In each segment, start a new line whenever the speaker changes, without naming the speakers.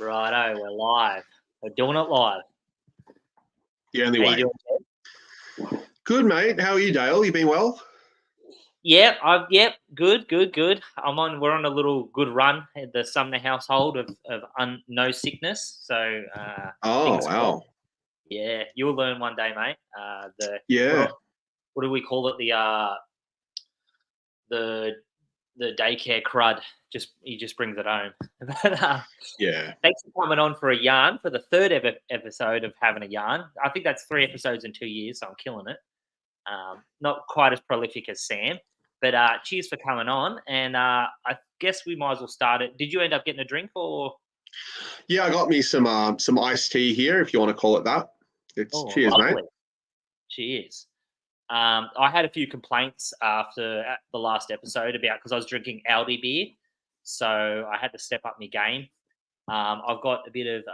Righto, we're live. We're doing it live.
The only
How
way.
you doing, Ted?
Good, mate. How are you, Dale? You been well?
Yep, good. We're on a little good run at the Sumner household of no sickness. So
Oh, wow.
Yeah, you'll learn one day, mate.
Yeah.
What do we call it? The daycare crud. He just brings it home. But,
Yeah.
thanks for coming on for a yarn for the third episode of having a yarn. I think that's 3 episodes in 2 years, so I'm killing it. Not quite as prolific as Sam, but cheers for coming on. And I guess we might as well start it. Did you end up getting a drink or?
Yeah, I got me some iced tea here, if you want to call it that. Cheers,
lovely.
mate.
Cheers. I had a few complaints after the last episode because I was drinking Aldi beer, so I had to step up my game. I've got a bit of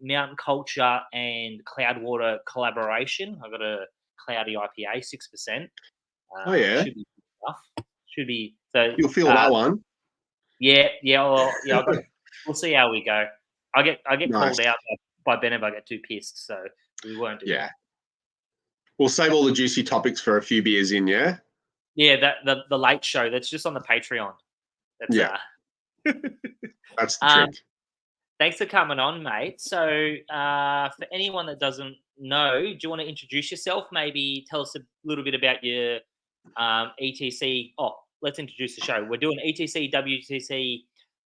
Mountain Culture and Cloudwater collaboration. I've got a Cloudy IPA, 6%.
Oh, yeah.
Should be enough. Should be. So
you'll feel that one.
Yeah. We'll see how we go. I get
Nice.
called out by Ben if I get too pissed, so we won't do that.
We'll save all the juicy topics for a few beers in, yeah?
Yeah, the late show. That's just on the Patreon. That's,
That's the trick.
Thanks for coming on, mate. So for anyone that doesn't know, do you want to introduce yourself? Maybe tell us a little bit about your ETC. Oh, let's introduce the show. We're doing ETC, WTC,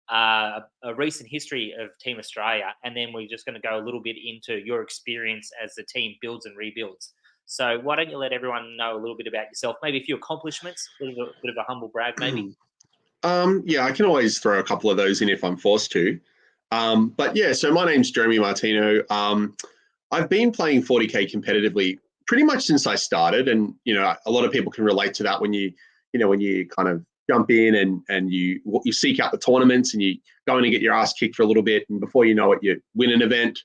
a recent history of Team Australia, and then we're just going to go a little bit into your experience as the team builds and rebuilds. So why don't you let everyone know a little bit about yourself? Maybe a few accomplishments, a bit of a humble brag, maybe.
Yeah, I can always throw a couple of those in if I'm forced to. But yeah, so my name's Jeremy Martino. I've been playing 40K competitively pretty much since I started, and a lot of people can relate to that when you kind of jump in and you seek out the tournaments and you go in and get your ass kicked for a little bit, and before you know it, you win an event.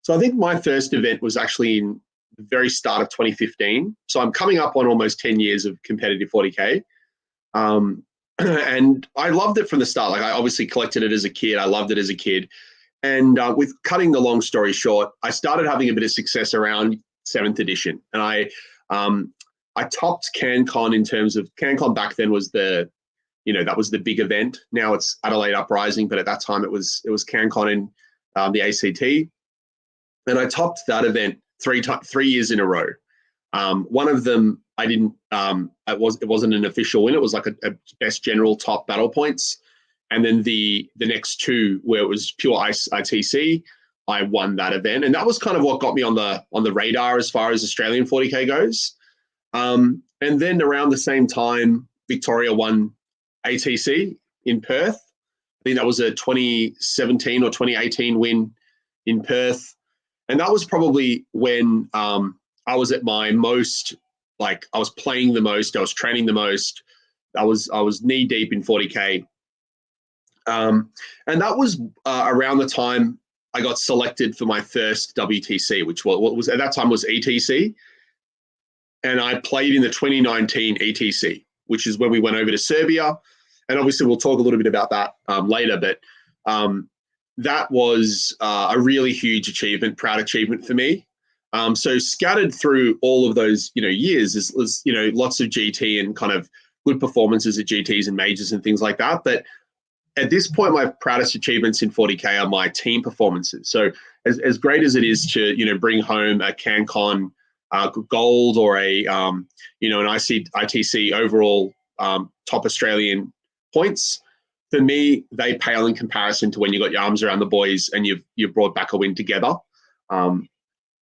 So I think my first event was actually in the very start of 2015. So I'm coming up on almost 10 years of competitive 40K. And I loved it from the start. Like, I obviously collected it as a kid. I loved it as a kid. And with cutting the long story short, I started having a bit of success around 7th edition. And I topped CanCon in terms of CanCon back then was that was the big event. Now it's Adelaide Uprising, but at that time it was CanCon in the ACT. And I topped that event 3 years in a row. One of them I didn't. It wasn't an official win. It was like a best general top battle points, and then the next 2 where it was pure ITC, I won that event, and that was kind of what got me on the radar as far as Australian 40K goes. And then around the same time, Victoria won ATC in Perth. I think that was a 2017 or 2018 win in Perth, and that was probably when I was at my most. Like, I was playing the most, I was training the most, I was knee deep in 40K. And that was around the time I got selected for my first WTC, which was at that time was ETC. And I played in the 2019 ETC, which is when we went over to Serbia. And obviously we'll talk a little bit about that later, but that was a really huge achievement, proud achievement for me. So scattered through all of those, years is lots of GT and kind of good performances at GTs and majors and things like that. But at this point, my proudest achievements in 40K are my team performances. So as great as it is to, bring home a CanCon gold or an ITC overall top Australian points, for me, they pale in comparison to when you got your arms around the boys and you've brought back a win together.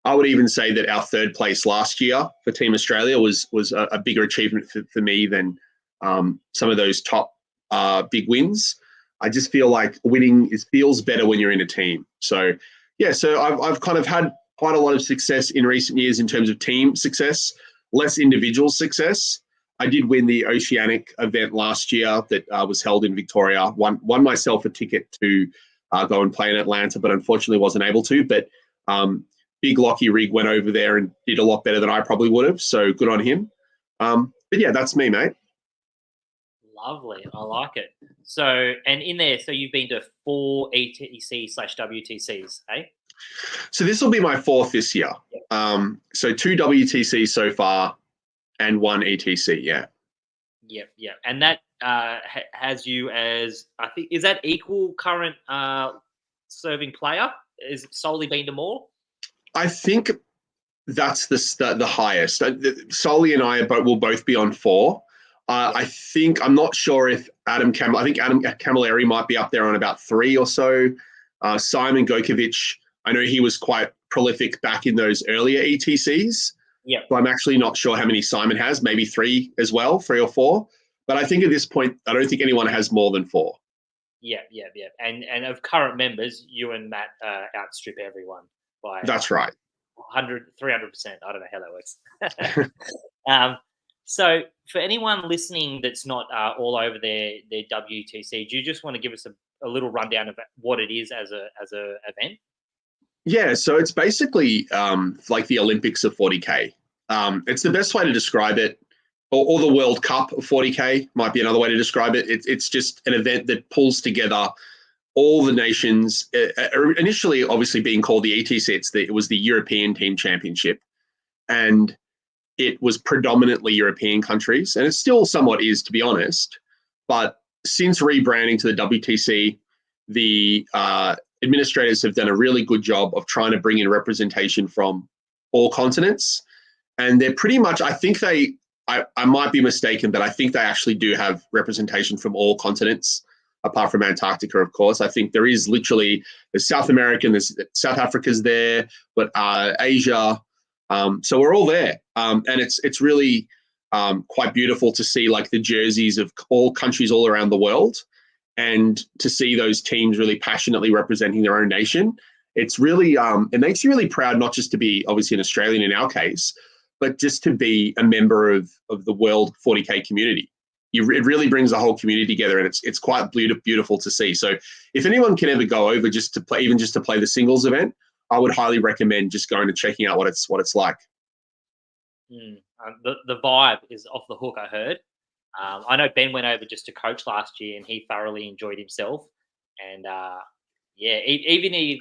I would even say that our 3rd place last year for Team Australia was a bigger achievement for me than some of those top big wins. I just feel like winning feels better when you're in a team. So, yeah, so I've kind of had quite a lot of success in recent years in terms of team success, less individual success. I did win the Oceanic event last year that was held in Victoria. Won myself a ticket to go and play in Atlanta, but unfortunately wasn't able to. But Big Lockie Rig went over there and did a lot better than I probably would have. So good on him. But yeah, that's me, mate.
Lovely. I like it. So, and in there, so you've been to 4 ETC/WTCs, hey?
So this will be my fourth this year. So 2 WTC so far and 1 ETC, yeah.
Yep. And that has you as, I think, is that equal current serving player? Is it solely been to more?
I think that's the highest. Solly and I will both be on 4. I think, I'm not sure if I think Adam Camilleri might be up there on about 3 or so. Simon Gokovic, I know he was quite prolific back in those earlier ETCs.
Yeah.
So I'm actually not sure how many Simon has, maybe 3 as well, 3 or 4. But I think at this point, I don't think anyone has more than 4.
Yeah. And of current members, you and Matt outstrip everyone by
That's right.
100, 300%. I don't know how that works. So for anyone listening that's not all over their WTC, do you just want to give us a little rundown of what it is as a event?
Yeah, so it's basically like the Olympics of 40K. It's the best way to describe it, or the World Cup of 40K might be another way to describe it. It's just an event that pulls together all the nations. Initially, obviously being called the ETC, it was the European Team Championship, and it was predominantly European countries, and it still somewhat is, to be honest. But since rebranding to the WTC, the administrators have done a really good job of trying to bring in representation from all continents. And they're pretty much, I think I might be mistaken, but I think they actually do have representation from all continents, apart from Antarctica, of course. I think there is literally, there's South American, there's South Africa's there, but Asia. So we're all there. And it's really quite beautiful to see like the jerseys of all countries all around the world, and to see those teams really passionately representing their own nation. It's really, it makes you really proud, not just to be obviously an Australian in our case, but just to be a member of the world 40K community. It really brings the whole community together, and it's quite beautiful to see. So if anyone can ever go over just to play, even just to play the singles event, I would highly recommend just going and checking out what it's like.
The vibe is off the hook, I heard. I know Ben went over just to coach last year, and he thoroughly enjoyed himself. And even if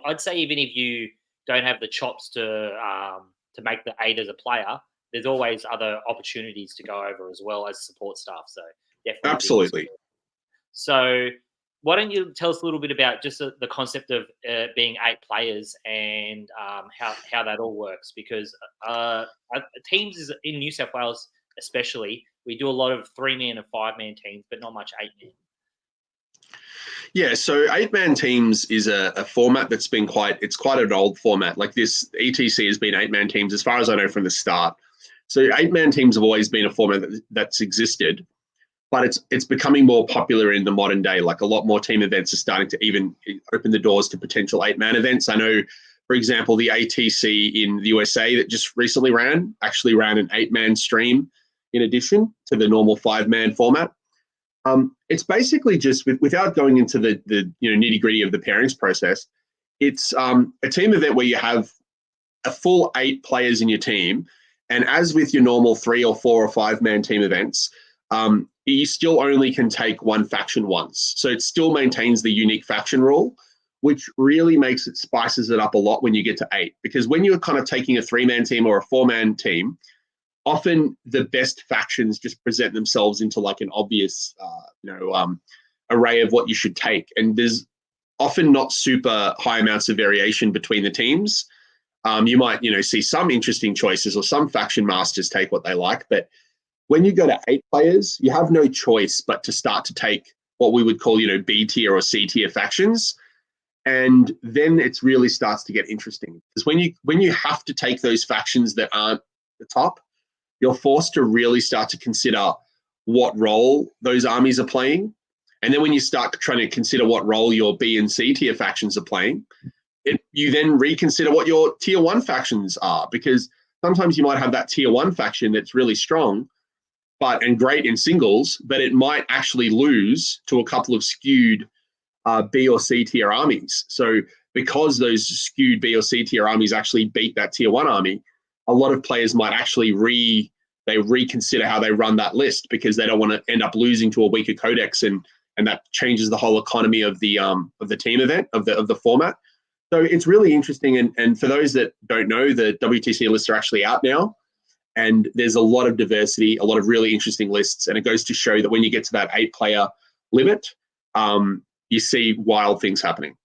I'd say even if you don't have the chops to make the 8 as a player, there's always other opportunities to go over as well as support staff. So definitely,
absolutely.
So why don't you tell us a little bit about just the concept of being 8 players and how that all works? Because teams is in New South Wales, especially, we do a lot of 3-man and 5-man teams, but not much 8-man.
Yeah, so 8-man teams is a format that's been quite an old format. Like this ETC has been 8-man teams as far as I know from the start. So 8-man teams have always been a format that's existed, but it's becoming more popular in the modern day. Like a lot more team events are starting to even open the doors to potential 8-man events. I know, for example, the ATC in the USA that just recently actually ran an 8-man stream in addition to the normal 5-man format. It's basically just, without going into the nitty gritty of the pairings process, it's a team event where you have a full 8 players in your team. And as with your normal 3 or 4 or 5-man team events, you still only can take one faction once. So it still maintains the unique faction rule, which really spices it up a lot when you get to 8. Because when you're kind of taking a 3-man team or a 4-man team, often the best factions just present themselves into like an obvious, array of what you should take. And there's often not super high amounts of variation between the teams. You might, see some interesting choices, or some faction masters take what they like. But when you go to 8 players, you have no choice but to start to take what we would call, B tier or C tier factions. And then it really starts to get interesting. Because when you have to take those factions that aren't the top, you're forced to really start to consider what role those armies are playing. And then when you start trying to consider what role your B and C tier factions are playing, you then reconsider what your tier 1 factions are, because sometimes you might have that tier 1 faction that's really strong and great in singles, but it might actually lose to a couple of skewed B or C tier armies. So because those skewed B or C tier armies actually beat that tier 1 army, a lot of players might actually they reconsider how they run that list because they don't want to end up losing to a weaker codex, and that changes the whole economy of the team event of the format. So it's really interesting. And for those that don't know, the WTC lists are actually out now, and there's a lot of diversity, a lot of really interesting lists, and it goes to show that when you get to that 8-player limit, you see wild things happening.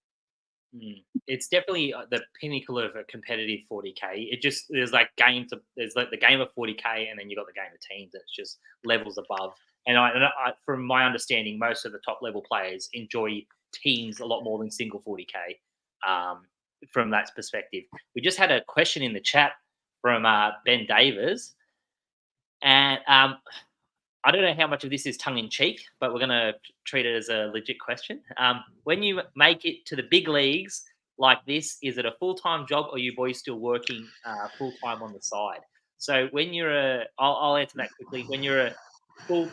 It's definitely the pinnacle of a competitive 40K. There's like the game of 40K, and then you got the game of teams. It's just levels above. And I, from my understanding, most of the top level players enjoy teams a lot more than single 40K. From that perspective, we just had a question in the chat from Ben Davis, and I don't know how much of this is tongue in cheek, but we're going to treat it as a legit question. When you make it to the big leagues like this, is it a full-time job, or are you boys still working full-time on the side? So when I'll answer that quickly. When you're full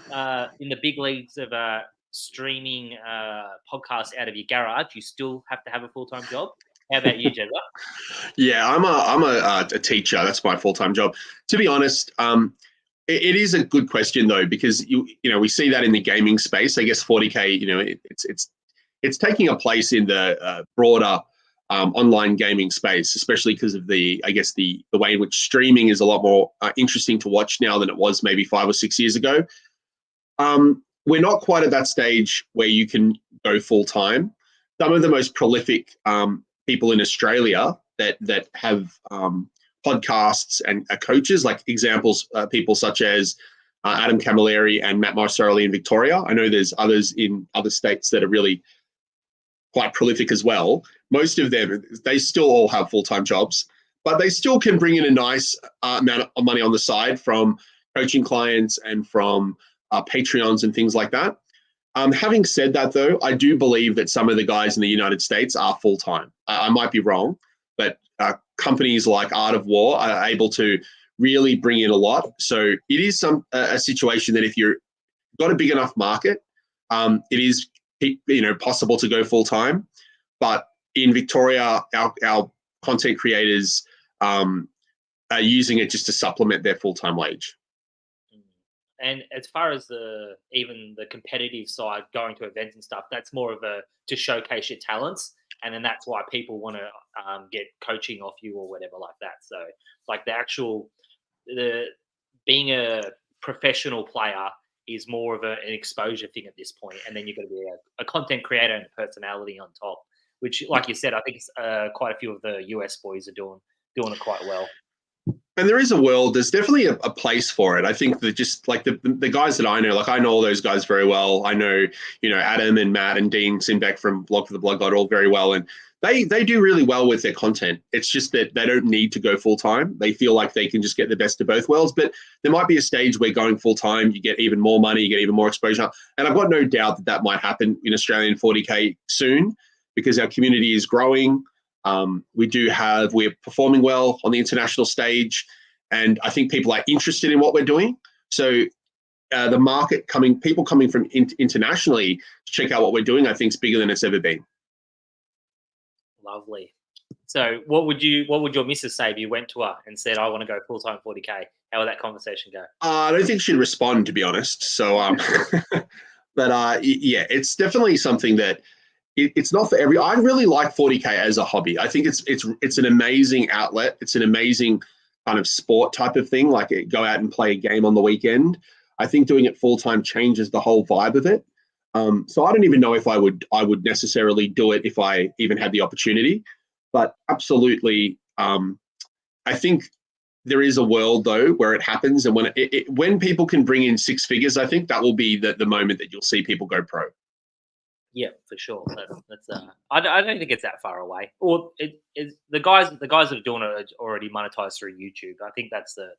in the big leagues of streaming podcasts out of your garage, you still have to have a full-time job. How about you, Jezza?
Yeah, I'm a teacher. That's my full-time job. To be honest, it is a good question though, because you know we see that in the gaming space. I guess 40K, you know, it's taking a place in the broader online gaming space, especially because of the way in which streaming is a lot more interesting to watch now than it was maybe 5 or 6 years ago. We're not quite at that stage where you can go full time. Some of the most prolific people in Australia that have podcasts and coaches, like examples, people such as Adam Camilleri and Matt Marsaroli in Victoria. I know there's others in other states that are really quite prolific as well. Most of them, they still all have full-time jobs, but they still can bring in a nice amount of money on the side from coaching clients and from Patreons and things like that. Having said that, though, I do believe that some of the guys in the United States are full-time. I might be wrong, but companies like Art of War are able to really bring in a lot. So it is a situation that if you've got a big enough market, it is possible to go full-time. But in Victoria, our content creators are using it just to supplement their full-time wage.
And as far as even the competitive side, going to events and stuff, that's more of to showcase your talents, and then that's why people want to get coaching off you or whatever like that. So, like being a professional player is more of an exposure thing at this point, and then you've got to be a content creator and a personality on top. Which, like you said, I think quite a few of the US boys are doing it quite well.
And there is a world, there's definitely a place for it. I think that just like the guys that I know, like I know all those guys very well. I know, Adam and Matt and Dean Simbeck from Blog for the Blood God all very well. And they do really well with their content. It's just that they don't need to go full time. They feel like they can just get the best of both worlds. But there might be a stage where going full time, you get even more money, you get even more exposure. And I've got no doubt that might happen in Australian 40K soon, because our community is growing. We're performing well on the international stage, and I think people are interested in what we're doing. So the market people coming from internationally to check out what we're doing, I think is bigger than it's ever been.
Lovely. So what would your missus say if you went to her and said, I want to go full-time 40K? How would that conversation go?
I don't think she'd respond, to be honest. So, but yeah, it's definitely something that it's not for I really like 40K as a hobby. I think it's an amazing outlet. It's an amazing kind of sport type of thing, like go out and play a game on the weekend. I think doing it full-time changes the whole vibe of it. So I don't even know if I would necessarily do it if I even had the opportunity. But absolutely, I think there is a world though where it happens, and when people can bring in 6 figures, I think that will be the moment that you'll see people go pro. Yeah,
for sure. That's I don't think it's that far away. Or the guys that are doing it are already monetized through YouTube. I think that's the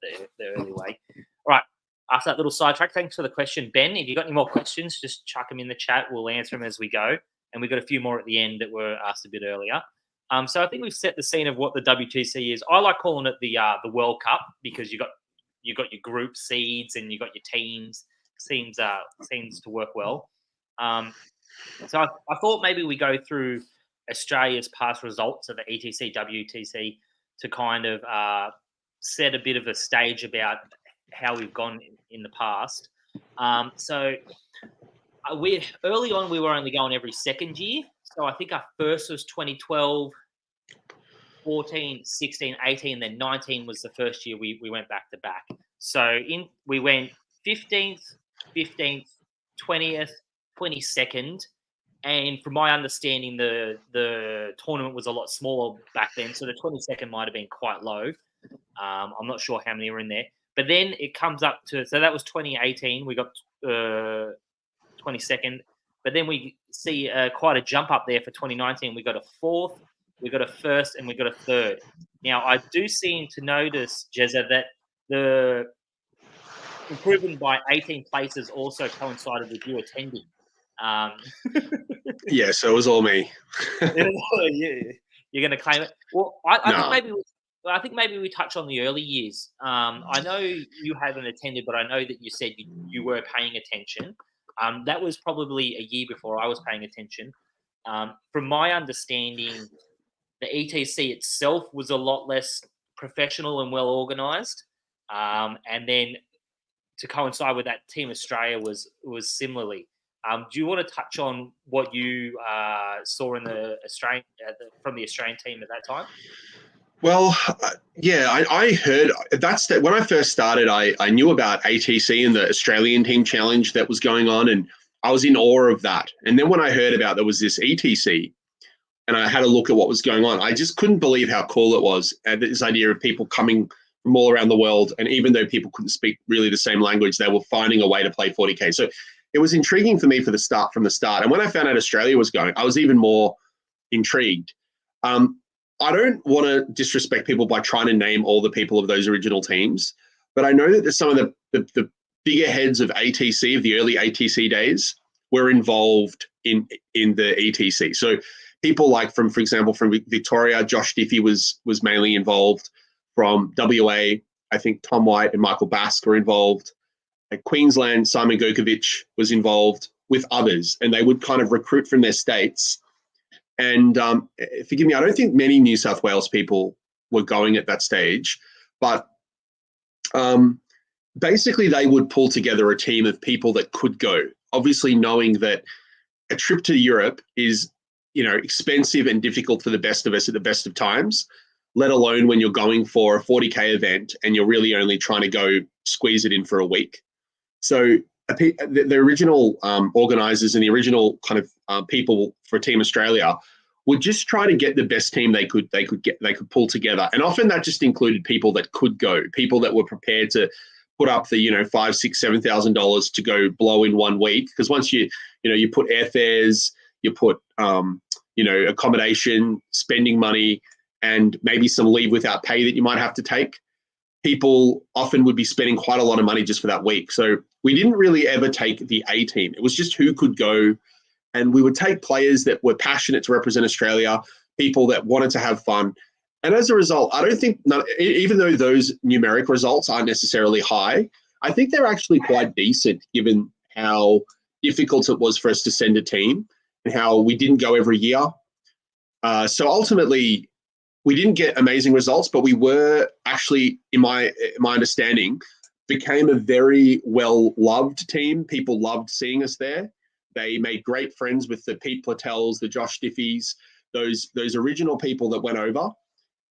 early way. All right. After that little sidetrack, thanks for the question, Ben. If you got any more questions, just chuck them in the chat. We'll answer them as we go. And we've got a few more at the end that were asked a bit earlier. So I think we've set the scene of what the WTC is. I like calling it the World Cup, because you got your group seeds and you got your teams. Seems to work well. So I thought maybe we go through Australia's past results of the ETC, WTC to kind of set a bit of a stage about how we've gone in the past. So we early on we were only going every second year. So I think our first was 2012, 14, 16, 18, then 19 was the first year we went back to back. So we went 15th, 15th, 20th, 22nd. And from my understanding, the tournament was a lot smaller back then. So the 22nd might have been quite low. I'm not sure how many were in there. But then it comes up to, so that was 2018. We got 22nd. But then we see quite a jump up there for 2019. We got a 4th, we got a 1st, and we got a 3rd. Now, I do seem to notice, Jezza, that the improvement by 18 places also coincided with you attending.
Yeah, so it was all me.
You're going to claim it. Well, I
No.
think maybe we touch on the early years. I know you haven't attended, but I know that you said you were paying attention. That was probably a year before I was paying attention. From my understanding, the ETC itself was a lot less professional and well organised. And then to coincide with that, Team Australia was similarly. Do you want to touch on what you saw in the Australian from the Australian team at that time?
Well, yeah, I heard that when I first started, I knew about ATC and the Australian Team Challenge that was going on, and I was in awe of that. And then when I heard about there was this ETC, and I had a look at what was going on, I just couldn't believe how cool it was. And this idea of people coming from all around the world, and even though people couldn't speak really the same language, they were finding a way to play 40K. So it was intriguing for me from the start. And when I found out Australia was going, I was even more intrigued. I don't want to disrespect people by trying to name all the people of those original teams, but I know that there's some of the bigger heads of ATC, of the early ATC days, were involved in the ETC. So people like for example, from Victoria, Josh Diffie was mainly involved. From WA, I think Tom White and Michael Bask were involved. At Queensland, Simon Gokovic was involved with others, and they would kind of recruit from their states. And forgive me, I don't think many New South Wales people were going at that stage, but basically they would pull together a team of people that could go, obviously knowing that a trip to Europe is, expensive and difficult for the best of us at the best of times, let alone when you're going for a 40K event and you're really only trying to go squeeze it in for a week. So the original organisers and the original kind of people for Team Australia would just try to get the best team they could pull together, and often that just included people that could go, people that were prepared to put up the $5,000, $6,000, $7,000 to go blow in 1 week. Because once you put airfares, you put accommodation, spending money, and maybe some leave without pay that you might have to take, people often would be spending quite a lot of money just for that week. So we didn't really ever take the A team. It was just who could go. And we would take players that were passionate to represent Australia, people that wanted to have fun. And as a result, I don't think, even though those numeric results aren't necessarily high, I think they're actually quite decent given how difficult it was for us to send a team and how we didn't go every year. So ultimately, we didn't get amazing results, but we were actually, in my understanding, became a very well-loved team. People loved seeing us there. They made great friends with the Pete Platels, the Josh Diffies, those original people that went over.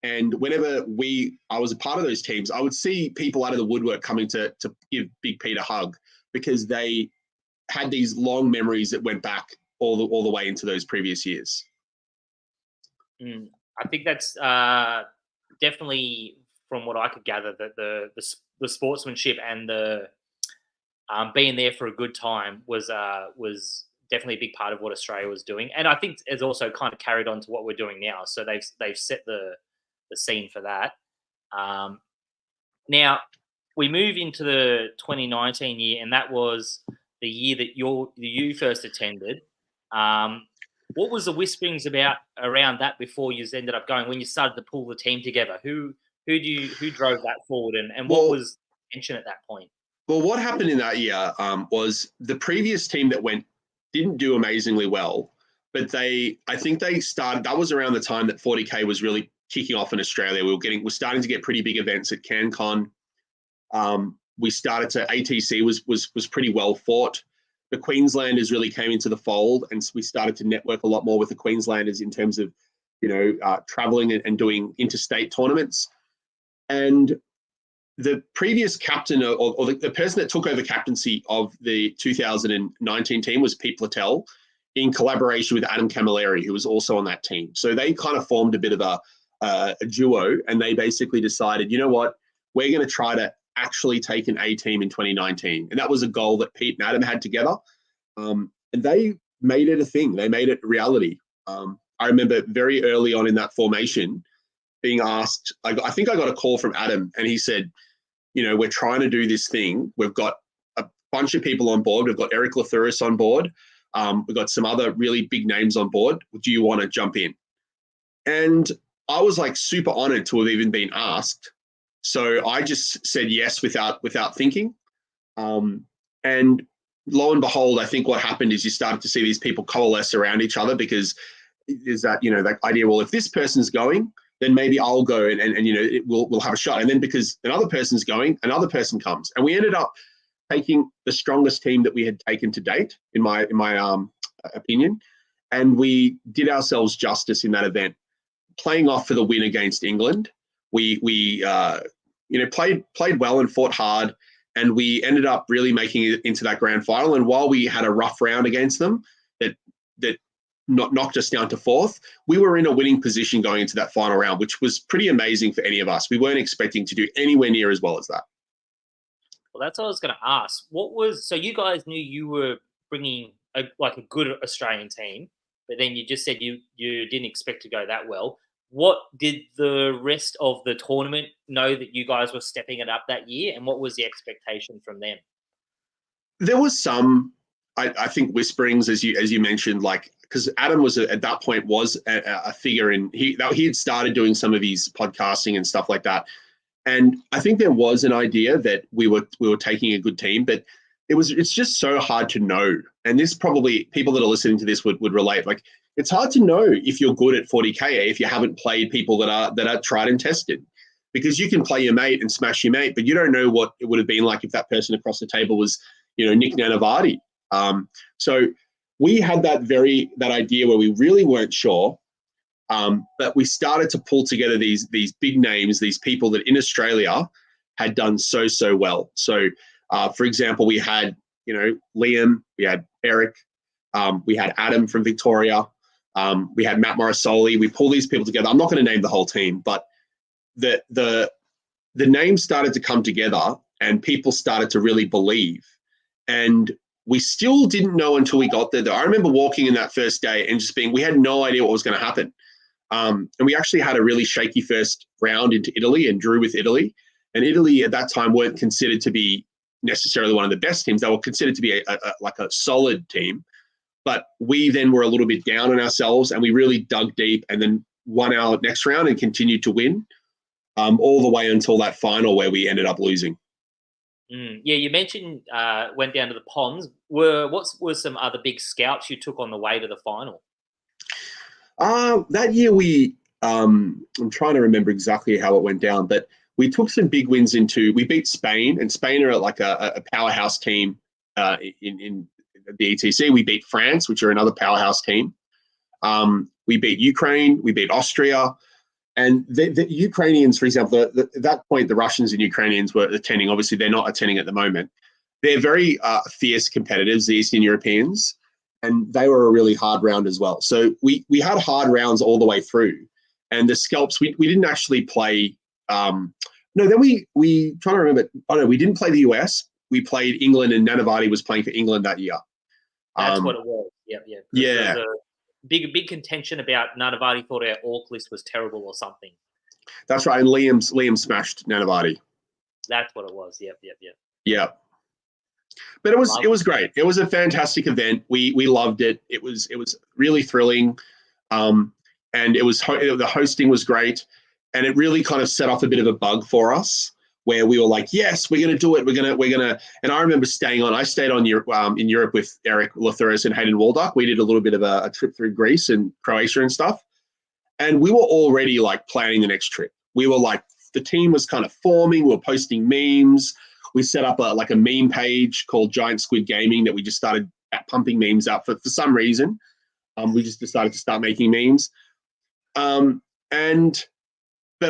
And whenever I was a part of those teams, I would see people out of the woodwork coming to give Big Pete a hug, because they had these long memories that went back all the way into those previous years.
I think that's definitely, from what I could gather, that the sportsmanship and the being there for a good time was definitely a big part of what Australia was doing, and I think it's also kind of carried on to what we're doing now. So they've set the scene for that. Now we move into the 2019 year, and that was the year that you first attended. What was the whisperings around that before you ended up going, when you started to pull the team together? Who drove that forward, and what was tension at that point?
Well, what happened in that year was the previous team that went didn't do amazingly well, but I think they started. That was around the time that 40K was really kicking off in Australia. We're starting to get pretty big events at CanCon. we started to ATC was pretty well fought. The Queenslanders really came into the fold, and we started to network a lot more with the Queenslanders in terms of, traveling and doing interstate tournaments. And the previous captain or the person that took over captaincy of the 2019 team was Pete Platel, in collaboration with Adam Camilleri, who was also on that team. So they kind of formed a bit of a duo, and they basically decided, you know what, we're going to try to actually take an A team in 2019. And that was a goal that Pete and Adam had together. And they made it a thing. They made it reality. I remember very early on in that formation being asked, I think I got a call from Adam, and he said, we're trying to do this thing. We've got a bunch of people on board. We've got Eric Lathuris on board. We've got some other really big names on board. Do you want to jump in? And I was like super honored to have even been asked. So I just said yes without thinking. And lo and behold, I think what happened is you started to see these people coalesce around each other, because is that, that idea, well, if this person's going, then maybe I'll go and we'll have a shot. And then because another person's going, another person comes. And we ended up taking the strongest team that we had taken to date, in my opinion. And we did ourselves justice in that event, playing off for the win against England. We played well and fought hard, and we ended up really making it into that grand final. And while we had a rough round against them that knocked us down to fourth, we were in a winning position going into that final round, which was pretty amazing for any of us. We weren't expecting to do anywhere near as well as that.
Well, that's what I was going to ask. So you guys knew you were bringing a good Australian team, but then you just said you didn't expect to go that well. What did the rest of the tournament know that you guys were stepping it up that year, and what was the expectation from them?
There was some, I think, whisperings, as you mentioned, because Adam was at that point was a figure in he had started doing some of his podcasting and stuff like that, and I think there was an idea that we were taking a good team, but it's just so hard to know. And this probably people that are listening to this would relate. Like, it's hard to know if you're good at 40K if you haven't played people that are tried and tested, because you can play your mate and smash your mate, but you don't know what it would have been like if that person across the table was, Nick Nanavati. So we had that idea where we really weren't sure, but we started to pull together these big names, these people that in Australia had done so well. So, for example, we had Liam, we had Eric, we had Adam from Victoria, we had Matt Morrisoli. We pulled these people together. I'm not going to name the whole team, but the names started to come together, and people started to really believe. And we still didn't know until we got there, though. I remember walking in that first day and just we had no idea what was going to happen. And we actually had a really shaky first round into Italy and drew with Italy. And Italy at that time weren't considered to be necessarily one of the best teams. They were considered to be a solid team. But we then were a little bit down on ourselves, and we really dug deep and then won our next round and continued to win all the way until that final where we ended up losing.
Yeah, you mentioned went down to the ponds. What were some other big scouts you took on the way to the final?
That year I'm trying to remember exactly how it went down, but we took some big wins we beat Spain, and Spain are like a powerhouse team in the ETC. We beat France, which are another powerhouse team. We beat Ukraine, we beat Austria. And the Ukrainians, for example, at that point, the Russians and Ukrainians were attending. Obviously, they're not attending at the moment. They're very fierce competitors, the Eastern Europeans, and they were a really hard round as well. So we had hard rounds all the way through. And the scalps, we didn't actually play. Then we trying to remember. Oh no, we didn't play the US. We played England, and Nanavati was playing for England that year.
That's what it was. Yeah.
Yeah.
Big contention about Nanavati thought our orc list was terrible or something.
That's right. And Liam smashed Nanavati.
That's what it was. Yep.
Yeah. But it was great. It was a fantastic event. We loved it. It was really thrilling. And the hosting was great. And it really kind of set off a bit of a bug for us, where we were like, yes, we're going to do it. We're going to. And I remember I stayed on in Europe with Eric Lathuris and Hayden Waldock. We did a little bit of a trip through Greece and Croatia and stuff. And we were already like planning the next trip. We were like, the team was kind of forming. We were posting memes. We set up a meme page called Giant Squid Gaming that we just started pumping memes up for some reason. We just decided to start making memes. But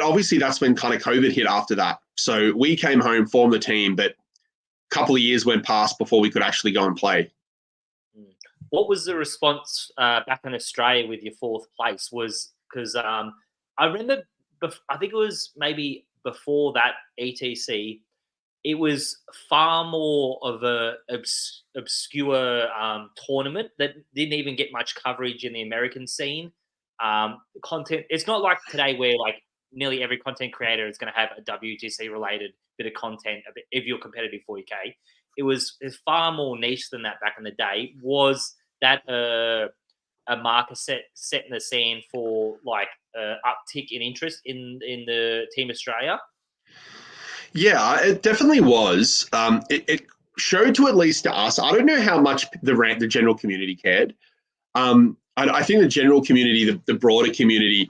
obviously that's when kind of COVID hit after that. So we came home, formed the team, but a couple of years went past before we could actually go and play.
What was the response back in Australia with your fourth place? Was because I remember, I think it was maybe before that ETC, it was far more of a obscure tournament that didn't even get much coverage in the American scene. Content, it's not like today where like nearly every content creator is going to have a WTC related bit of content if you're competitive 40K. It was far more niche than that back in the day. Was that a marker set in the sand for like uptick in interest in the Team Australia?
Yeah, it definitely was. It showed to, at least to us. I don't know how much the general community cared. I think the general community, the broader community,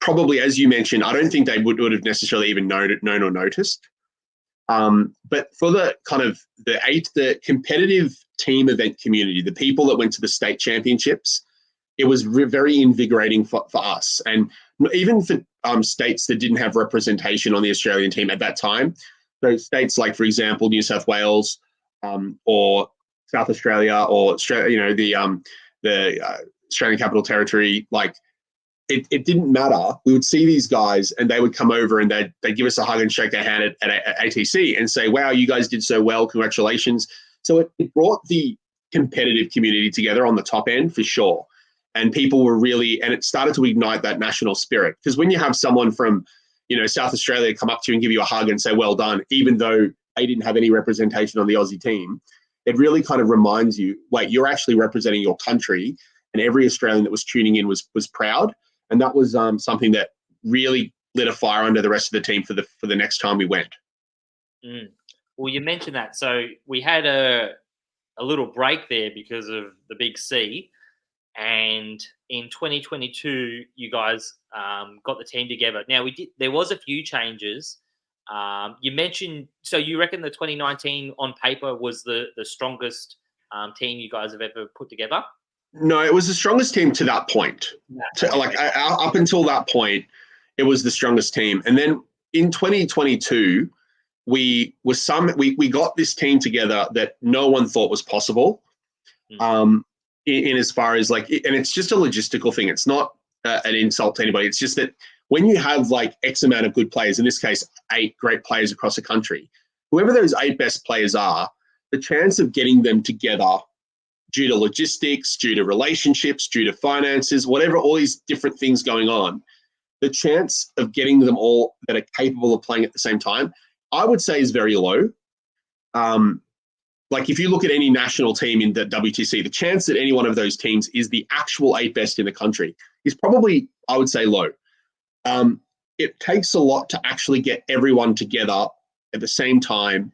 probably, as you mentioned, I don't think they would have necessarily even known or noticed. But for the kind of the competitive team event community, the people that went to the state championships, it was very invigorating for us. And even for states that didn't have representation on the Australian team at that time, so states like, for example, New South Wales or South Australia or Australia, the Australian Capital Territory, like it didn't matter. We would see these guys and they would come over and they'd give us a hug and shake their hand at ATC and say, wow, you guys did so well. Congratulations. So it brought the competitive community together on the top end for sure. And people were really, and it started to ignite that national spirit. Because when you have someone from, South Australia come up to you and give you a hug and say, well done, even though they didn't have any representation on the Aussie team, it really kind of reminds you, wait, you're actually representing your country. And every Australian that was tuning in was proud. And that was something that really lit a fire under the rest of the team for the next time we went.
Well, you mentioned that. So we had a little break there because of the Big C. And in 2022, you guys got the team together. Now, there was a few changes. You mentioned, so you reckon the 2019 on paper was the strongest team you guys have ever put together?
No, it was the strongest team to that point. Up until that point, it was the strongest team. And then in 2022, we got this team together that no one thought was possible. In as far as and it's just a logistical thing. It's not an insult to anybody. It's just that when you have like X amount of good players, in this case, 8 great players across the country, whoever those 8 best players are, the chance of getting them together due to logistics, due to relationships, due to finances, whatever, all these different things going on, the chance of getting them all that are capable of playing at the same time, I would say is very low. Like if you look at any national team in the WTC, the chance that any one of those teams is the actual 8 best in the country is probably, I would say, low. It takes a lot to actually get everyone together at the same time.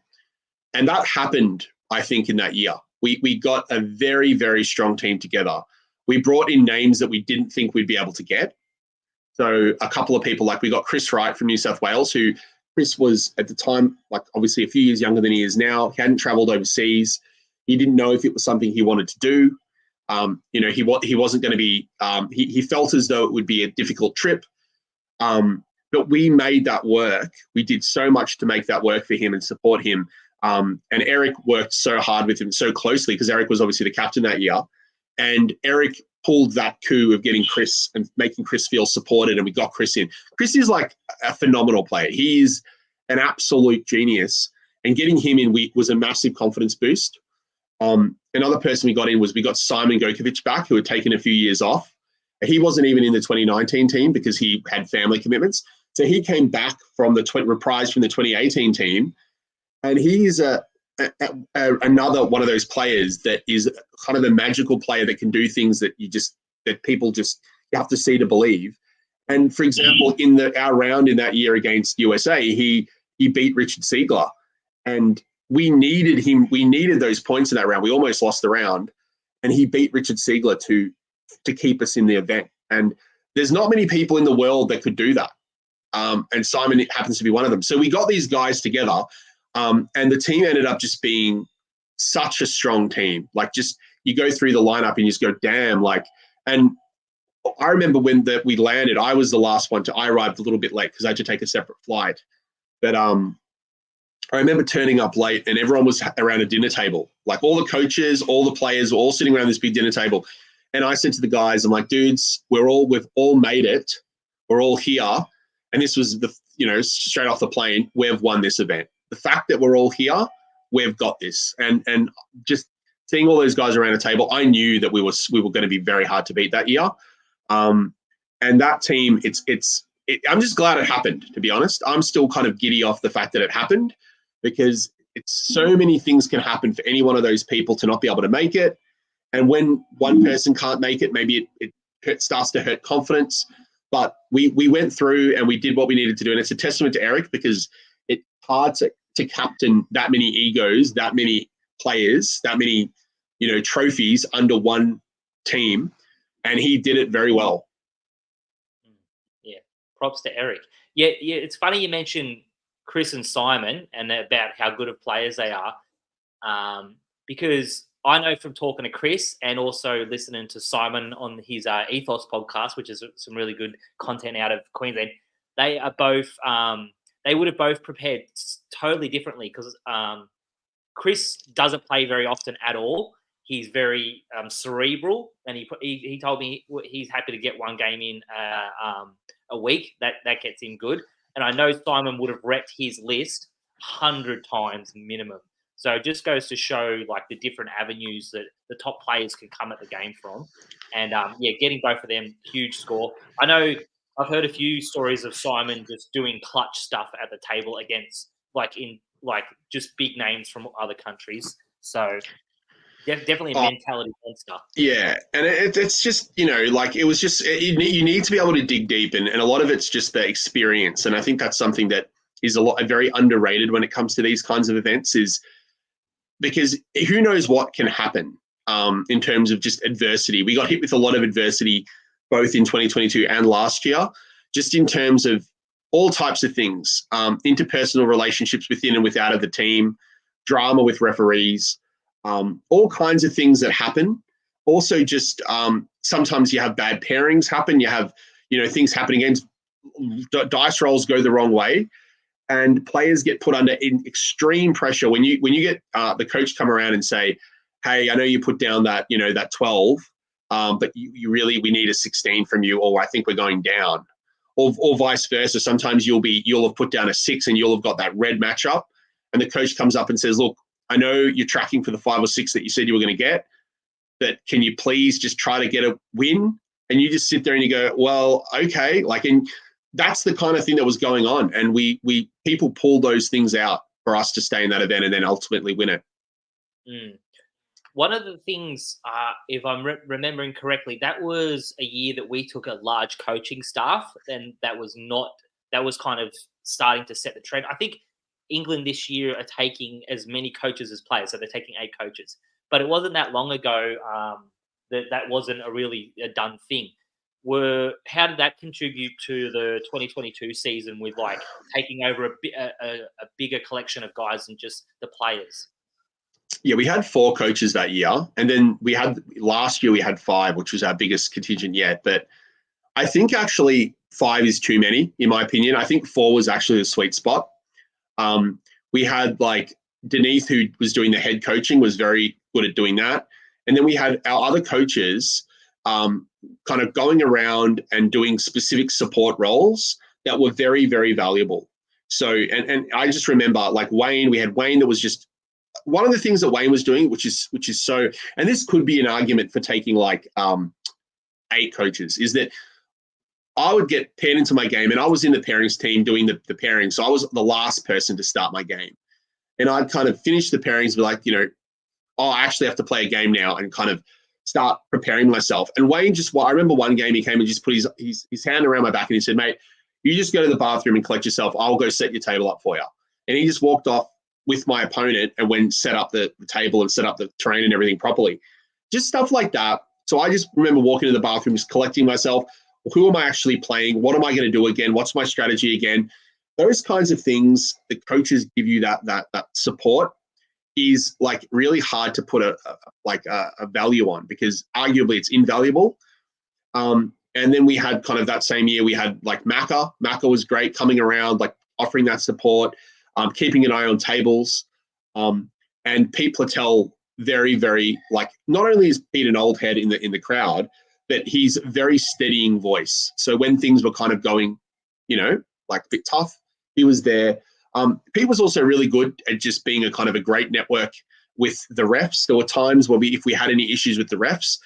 And that happened, I think, in that year. We got a very, very strong team together. We brought in names that we didn't think we'd be able to get. So a couple of people, like we got Chris Wright from New South Wales, who Chris was at the time, like obviously a few years younger than he is now. He hadn't traveled overseas. He didn't know if it was something he wanted to do. He wasn't going to be, he felt as though it would be a difficult trip. But we made that work. We did so much to make that work for him and support him. And Eric worked so hard with him so closely because Eric was obviously the captain that year. And Eric pulled that coup of getting Chris and making Chris feel supported, and we got Chris in. Chris is like a phenomenal player. He's an absolute genius. And getting him in was a massive confidence boost. Another person we got in we got Simon Gokovic back, who had taken a few years off. He wasn't even in the 2019 team because he had family commitments. So he came back from reprised from the 2018 team. And he's another one of those players that is kind of a magical player that can do things that people you have to see to believe. And for example, in our round in that year against USA, he beat Richard Siegler, and we needed him. We needed those points in that round. We almost lost the round, and he beat Richard Siegler to keep us in the event. And there's not many people in the world that could do that. And Simon happens to be one of them. So we got these guys together. And the team ended up just being such a strong team. Like, just you go through the lineup and you just go, damn. Like, and I remember when we landed, I was the last one I arrived a little bit late because I had to take a separate flight. But I remember turning up late and everyone was around a dinner table. Like, all the coaches, all the players were all sitting around this big dinner table. And I said to the guys, I'm like, dudes, we've all made it. We're all here. And this was straight off the plane, we've won this event. The fact that we're all here, we've got this. And just seeing all those guys around a table, I knew that we were going to be very hard to beat that year. And that team, I'm just glad it happened, to be honest. I'm still kind of giddy off the fact that it happened, because it's so many things can happen for any one of those people to not be able to make it. And when one person can't make it, maybe it starts to hurt confidence. But we went through and we did what we needed to do. And it's a testament to Eric, because it's hard to captain that many egos, that many players, that many, trophies under one team. And he did it very well.
Yeah, props to Eric. Yeah, it's funny you mentioned Chris and Simon and about how good of players they are, because I know from talking to Chris and also listening to Simon on his Ethos podcast, which is some really good content out of Queensland, they are both they would have both prepared totally differently, because Chris doesn't play very often at all. He's very cerebral, and he told me he's happy to get one game in a week. That gets him good. And I know Simon would have wrecked his list 100 times minimum. So it just goes to show like the different avenues that the top players can come at the game from. And getting both of them, huge score. I know I've heard a few stories of Simon just doing clutch stuff at the table against just big names from other countries. So definitely a mentality monster.
Yeah, and it's just, it was just, you need to be able to dig deep, and a lot of it's just the experience. And I think that's something that is very underrated when it comes to these kinds of events, is because who knows what can happen in terms of just adversity. We got hit with a lot of adversity both in 2022 and last year, just in terms of all types of things, interpersonal relationships within and without of the team, drama with referees, all kinds of things that happen. Also, just sometimes you have bad pairings happen. You have, things happening against dice rolls go the wrong way, and players get put under extreme pressure when you get the coach come around and say, "Hey, I know you put down that that 12, but we need a 16 from you, or I think we're going down," or vice versa. Sometimes you'll have put down a 6 and you'll have got that red matchup, and the coach comes up and says, "Look, I know you're tracking for the 5 or 6 that you said you were going to get, but can you please just try to get a win?" And you just sit there and you go, "Well, okay." And that's the kind of thing that was going on. And people pulled those things out for us to stay in that event and then ultimately win it.
One of the things, if I'm remembering correctly, that was a year that we took a large coaching staff, and that was kind of starting to set the trend. I think England this year are taking as many coaches as players, so they're taking 8 coaches. But it wasn't that long ago that wasn't a done thing. How did that contribute to the 2022 season with taking over a bigger collection of guys than just the players?
Yeah, we had 4 coaches that year, and then last year we had 5, which was our biggest contingent yet. But I think actually 5 is too many, in my opinion. I think 4 was actually the sweet spot. We had Denise, who was doing the head coaching, was very good at doing that. And then we had our other coaches kind of going around and doing specific support roles that were very, very valuable. So, and I just remember Wayne, we had Wayne that was just one of the things that Wayne was doing, which is so, and this could be an argument for taking 8 coaches, is that I would get paired into my game, and I was in the pairings team doing the pairing. So I was the last person to start my game. And I'd kind of finish the pairings with I actually have to play a game now, and kind of start preparing myself. And Wayne I remember one game he came and just put his hand around my back and he said, "Mate, you just go to the bathroom and collect yourself. I'll go set your table up for you." And he just walked off with my opponent and went set up the table and set up the terrain and everything properly. Just stuff like that. So I just remember walking to the bathroom, just collecting myself. Who am I actually playing? What am I going to do again? What's my strategy again? those kinds of things, the coaches give you that support is like really hard to put a value on, because arguably it's invaluable. And then we had kind of that same year, we had like Macca. Macca was great coming around, like offering that support, keeping an eye on tables. And Pete Platel, very, very, like, not only is Pete an old head in the crowd, but he's a very steadying voice. So when things were kind of going, like a bit tough, he was there. Pete was also really good at just being a kind of a great network with the refs. There were times where if we had any issues with the refs,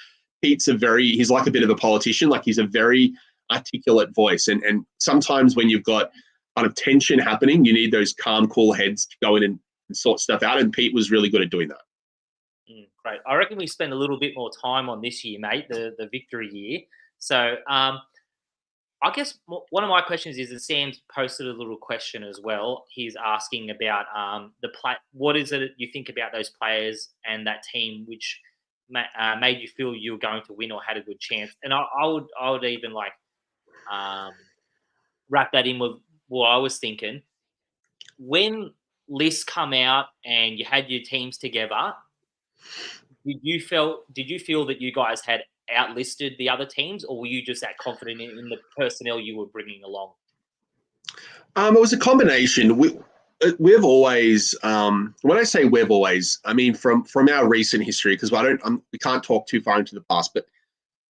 he's like a bit of a politician. Like, he's a very articulate voice. And sometimes when you've got kind of tension happening, you need those calm, cool heads to go in and sort stuff out. And Pete was really good at doing that.
Great. I reckon we spend a little bit more time on this year, mate, the victory year. So I guess one of my questions is, and Sam's posted a little question as well. He's asking about what is it you think about those players and that team which made you feel you were going to win or had a good chance? And I would even like wrap that in with what I was thinking. When lists come out and you had your teams together, did you feel that you guys had outlisted the other teams, or were you just that confident in the personnel you were bringing along?
It was a combination. We've always, when I say we've always, I mean from our recent history, because we can't talk too far into the past, but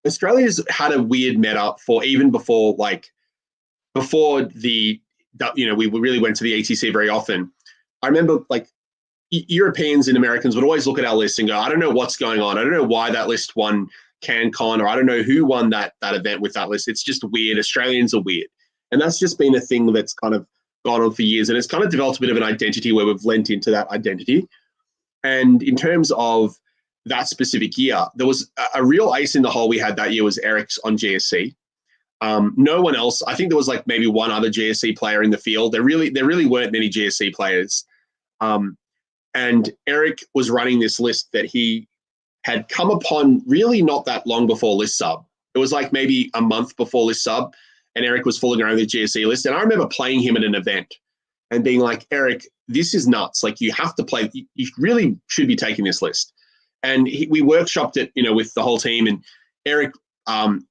Australia's had a weird meta for even before we really went to the ETC very often. I remember like Europeans and Americans would always look at our list and go, I don't know what's going on. I don't know why that list won CanCon, or I don't know who won that event with that list. It's just weird. Australians are weird. And that's just been a thing that's kind of gone on for years. And it's kind of developed a bit of an identity where we've lent into that identity. And in terms of that specific year, there was a real ace in the hole we had that year was Eric's on GSC. No one else. I think there was like maybe one other GSC player in the field. There really weren't many GSC players. And Eric was running this list that he had come upon really not that long before list sub. It was like maybe a month before list sub, and Eric was fooling around with the GSC list. And I remember playing him at an event and being like, Eric, this is nuts. Like, you have to play. You really should be taking this list. And we workshopped it, with the whole team. And Eric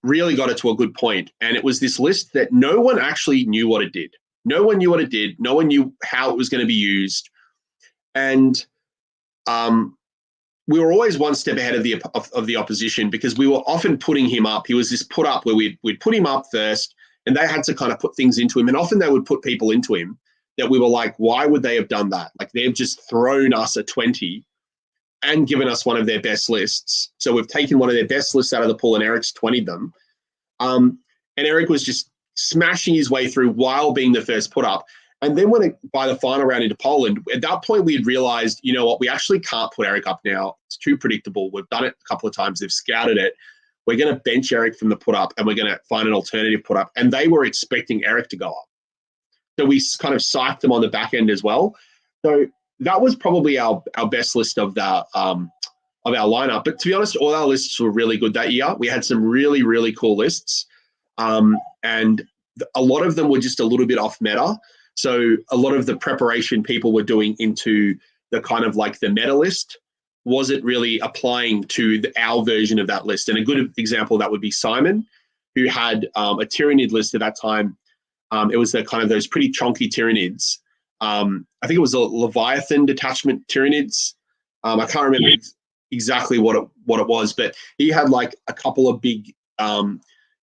really got it to a good point. And it was this list that no one actually knew what it did. No one knew what it did. No one knew how it was going to be used. And we were always one step ahead of the opposition, because we were often putting him up. He was this put up where we'd put him up first, and they had to kind of put things into him. And often they would put people into him that we were like, why would they have done that? Like, they've just thrown us a 20 and given us one of their best lists. So we've taken one of their best lists out of the pool, and Eric's 20'd them. And Eric was just smashing his way through while being the first put up. And then by the final round into Poland, at that point we had realized, you know what, we actually can't put Eric up now. It's too predictable. We've done it a couple of times. They've scouted it. We're going to bench Eric from the put up, and we're going to find an alternative put up. And they were expecting Eric to go up. So we kind of psyched them on the back end as well. So that was probably our best list of our lineup. But to be honest, all our lists were really good that year. We had some really, really cool lists. And a lot of them were just a little bit off meta. So a lot of the preparation people were doing into the kind of like the meta list wasn't really applying to our version of that list. And a good example of that would be Simon, who had a Tyranid list at that time. It was the kind of those pretty chunky Tyranids. I think it was a Leviathan detachment Tyranids. I can't remember exactly what it was, but he had like a couple of big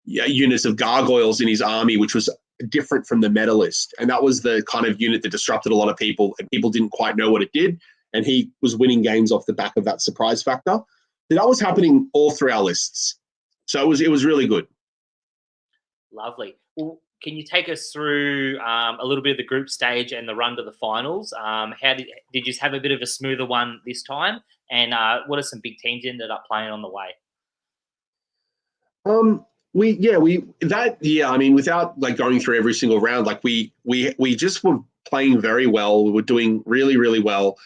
units of gargoyles in his army, which was different from the meta list. And that was the kind of unit that disrupted a lot of people, and people didn't quite know what it did. And he was winning games off the back of that surprise factor. But that was happening all through our lists. So it was really good.
Lovely. Well, can you take us through a little bit of the group stage and the run to the finals? How did you just have a bit of a smoother one this time? And what are some big teams you ended up playing on the way?
I mean, without like going through every single round, like we just were playing very well. We were doing really, really well.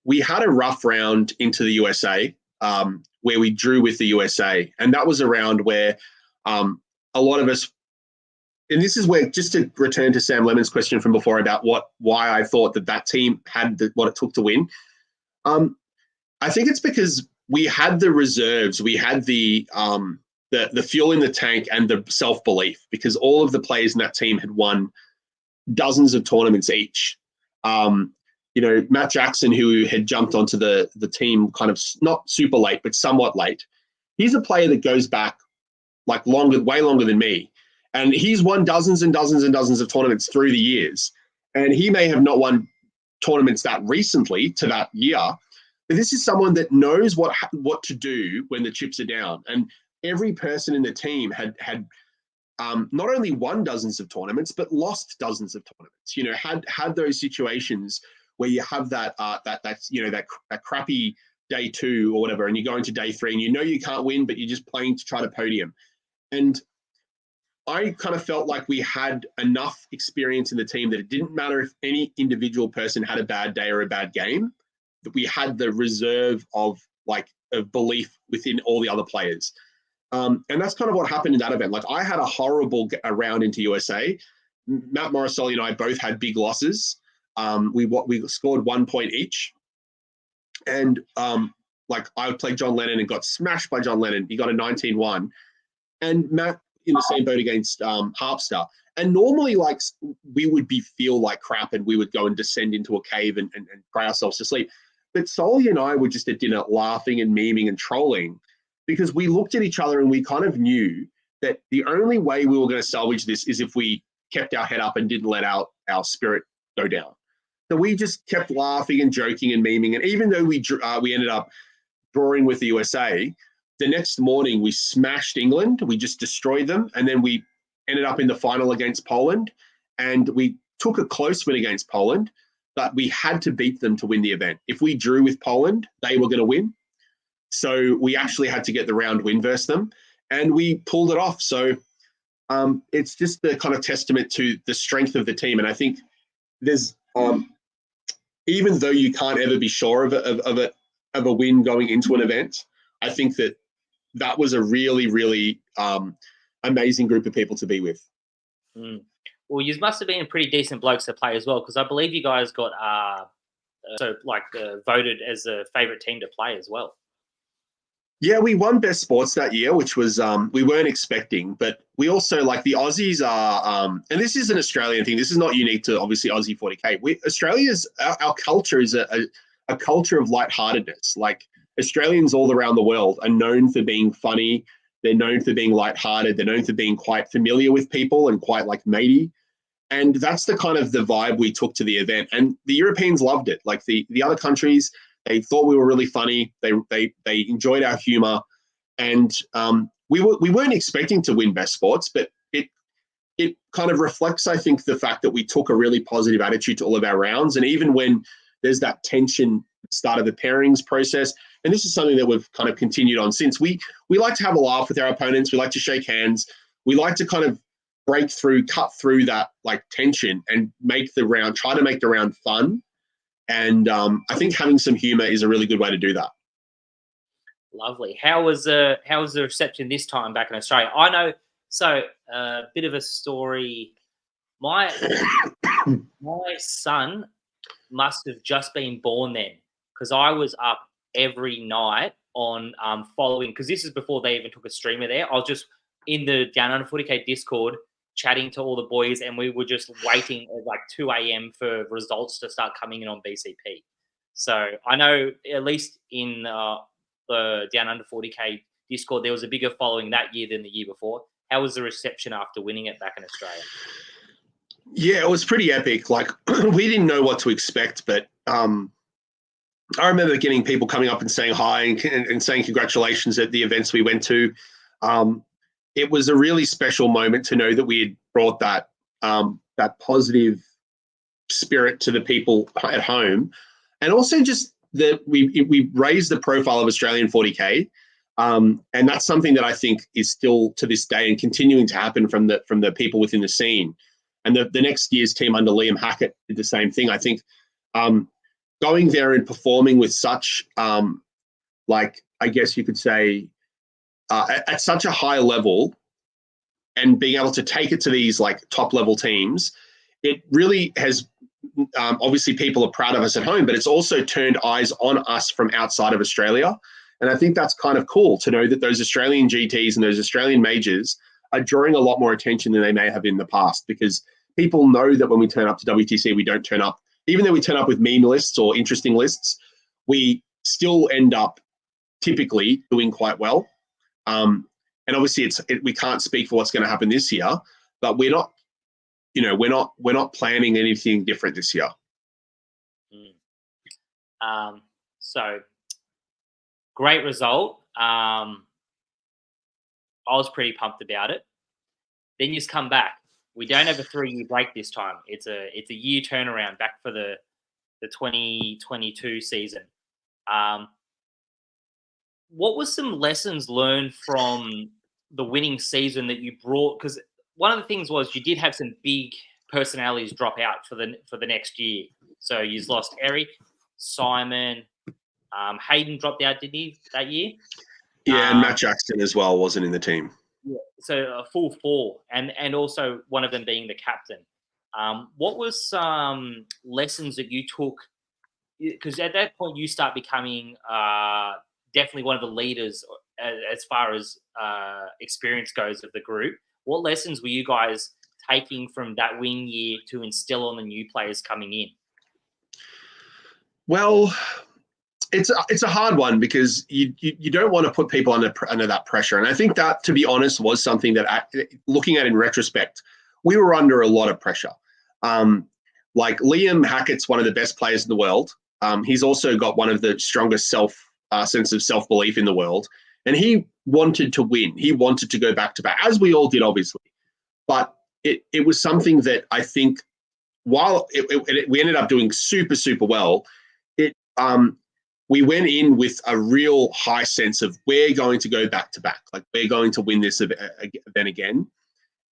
We had a rough round into the USA where we drew with the USA, and that was a round where a lot of us and this is where, just to return to Sam Lemon's question from before about why I thought that team had what it took to win. I think it's because we had the reserves, we had the fuel in the tank and the self-belief, because all of the players in that team had won dozens of tournaments each. Matt Jackson, who had jumped onto the team kind of not super late, but somewhat late, he's a player that goes back like way longer than me. And he's won dozens and dozens and dozens of tournaments through the years. And he may have not won tournaments that recently to that year, but this is someone that knows what to do when the chips are down. And every person in the team had not only won dozens of tournaments, but lost dozens of tournaments. Had those situations where you have that crappy day 2 or whatever, and you go into day 3 and you can't win, but you're just playing to try to podium. And I kind of felt like we had enough experience in the team that it didn't matter if any individual person had a bad day or a bad game, that we had the reserve of belief within all the other players. And that's kind of what happened in that event. Like, I had a horrible round into USA. Matt Morrisoli and I both had big losses. We scored 1 point each. And I played John Lennon and got smashed by John Lennon. He got a 19-1. And Matt in the same boat against Harpster. And normally, we would feel like crap and we would go and descend into a cave and cry ourselves to sleep. But Soli and I were just at dinner laughing and memeing and trolling, because we looked at each other and we kind of knew that the only way we were going to salvage this is if we kept our head up and didn't let our spirit go down. So we just kept laughing and joking and memeing. And even though we ended up drawing with the USA, the next morning we smashed England. We just destroyed them. And then we ended up in the final against Poland. And we took a close win against Poland, but we had to beat them to win the event. If we drew with Poland, they were going to win. So we actually had to get the round win versus them, and we pulled it off. So it's just the kind of testament to the strength of the team. And I think there's, even though you can't ever be sure of a win going into an event, I think that was a really, really amazing group of people to be with.
Mm. Well, you must have been pretty decent blokes to play as well, because I believe you guys got voted as a favourite team to play as well.
Yeah, we won Best Sports that year, which was we weren't expecting, but we also, the Aussies are, and this is an Australian thing. This is not unique to obviously Aussie 40K. Our culture is a culture of lightheartedness. Australians all around the world are known for being funny. They're known for being lighthearted. They're known for being quite familiar with people and quite matey. And that's the kind of the vibe we took to the event. And the Europeans loved it. The other countries, they thought we were really funny. They enjoyed our humor, and we weren't expecting to win Best Sports, but it kind of reflects, I think, the fact that we took a really positive attitude to all of our rounds. And even when there's that tension at the start of the pairings process, and this is something that we've kind of continued on since, we like to have a laugh with our opponents. We like to shake hands. We like to kind of cut through that tension and try to make the round fun. And I think having some humor is a really good way to do that.
Lovely. How was the reception this time back in Australia? I know. So a bit of a story. My son must have just been born then, because I was up every night on following, because this is before they even took a streamer there. I was just in the Down Under 40K Discord chatting to all the boys, and we were just waiting at 2 a.m. for results to start coming in on BCP. So I know, at least in the Down Under 40K Discord, there was a bigger following that year than the year before. How was the reception after winning it back in Australia?
Yeah, it was pretty epic. We didn't know what to expect, but I remember getting people coming up and saying hi and saying congratulations at the events we went to. It was a really special moment to know that we had brought that positive spirit to the people at home, and also just that we raised the profile of Australian 40K, and that's something that I think is still to this day and continuing to happen from the people within the scene. And the next year's team under Liam Hackett did the same thing. I think going there and performing with such, I guess you could say, at such a high level, and being able to take it to these like top level teams, it really has obviously people are proud of us at home, but it's also turned eyes on us from outside of Australia. And I think that's kind of cool to know that those Australian GTs and those Australian majors are drawing a lot more attention than they may have in the past, because people know that when we turn up to WTC, we don't turn up, even though we turn up with meme lists or interesting lists, we still end up typically doing quite well. And obviously we can't speak for what's going to happen this year, but we're not, we're not planning anything different this year.
So great result. I was pretty pumped about it. Then you just come back. We don't have a 3-year break this time. It's a year turnaround back for the 2022 season. What were some lessons learned from the winning season that you brought? Because one of the things was you did have some big personalities drop out for the next year. So you lost Eric, Simon, Hayden dropped out, did he, that year?
Yeah, and Matt Jackson as well wasn't in the team.
Yeah, so a full 4, and also one of them being the captain. What was some lessons that you took? Because at that point you start becoming definitely one of the leaders as far as experience goes of the group. What lessons were you guys taking from that win year to instill on the new players coming in?
Well, it's a hard one, because you don't want to put people under that pressure. And I think that, to be honest, was something that, looking at in retrospect, we were under a lot of pressure. Like Liam Hackett's one of the best players in the world. He's also got one of the strongest sense of self-belief in the world. And he wanted to win. He wanted to go back to back, as we all did, obviously. But it was something that I think, while we ended up doing super, super well, we went in with a real high sense of we're going to go back to back. Like, we're going to win this event again.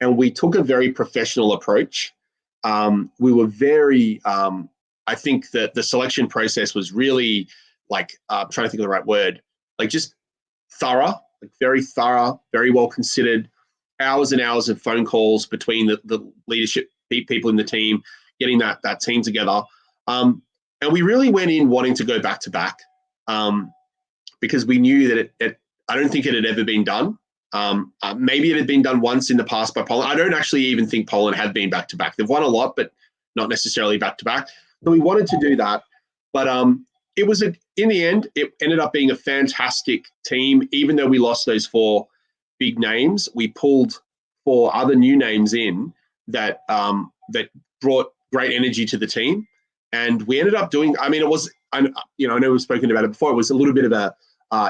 And we took a very professional approach. We were very, I think that the selection process was really like, I'm trying to think of the right word, like just thorough, like very thorough, very well considered, hours and hours of phone calls between the leadership people in the team, getting that team together. And we really went in wanting to go back to back, because we knew that I don't think it had ever been done. Maybe it had been done once in the past by Poland. I don't actually even think Poland had been back to back. They've won a lot, but not necessarily back to back. So we wanted to do that. But it was in the end, it ended up being a fantastic team. Even though we lost those 4 big names, we pulled 4 other new names in that brought great energy to the team. And we ended up doing, I mean, it was, I know we've spoken about it before, it was a little bit of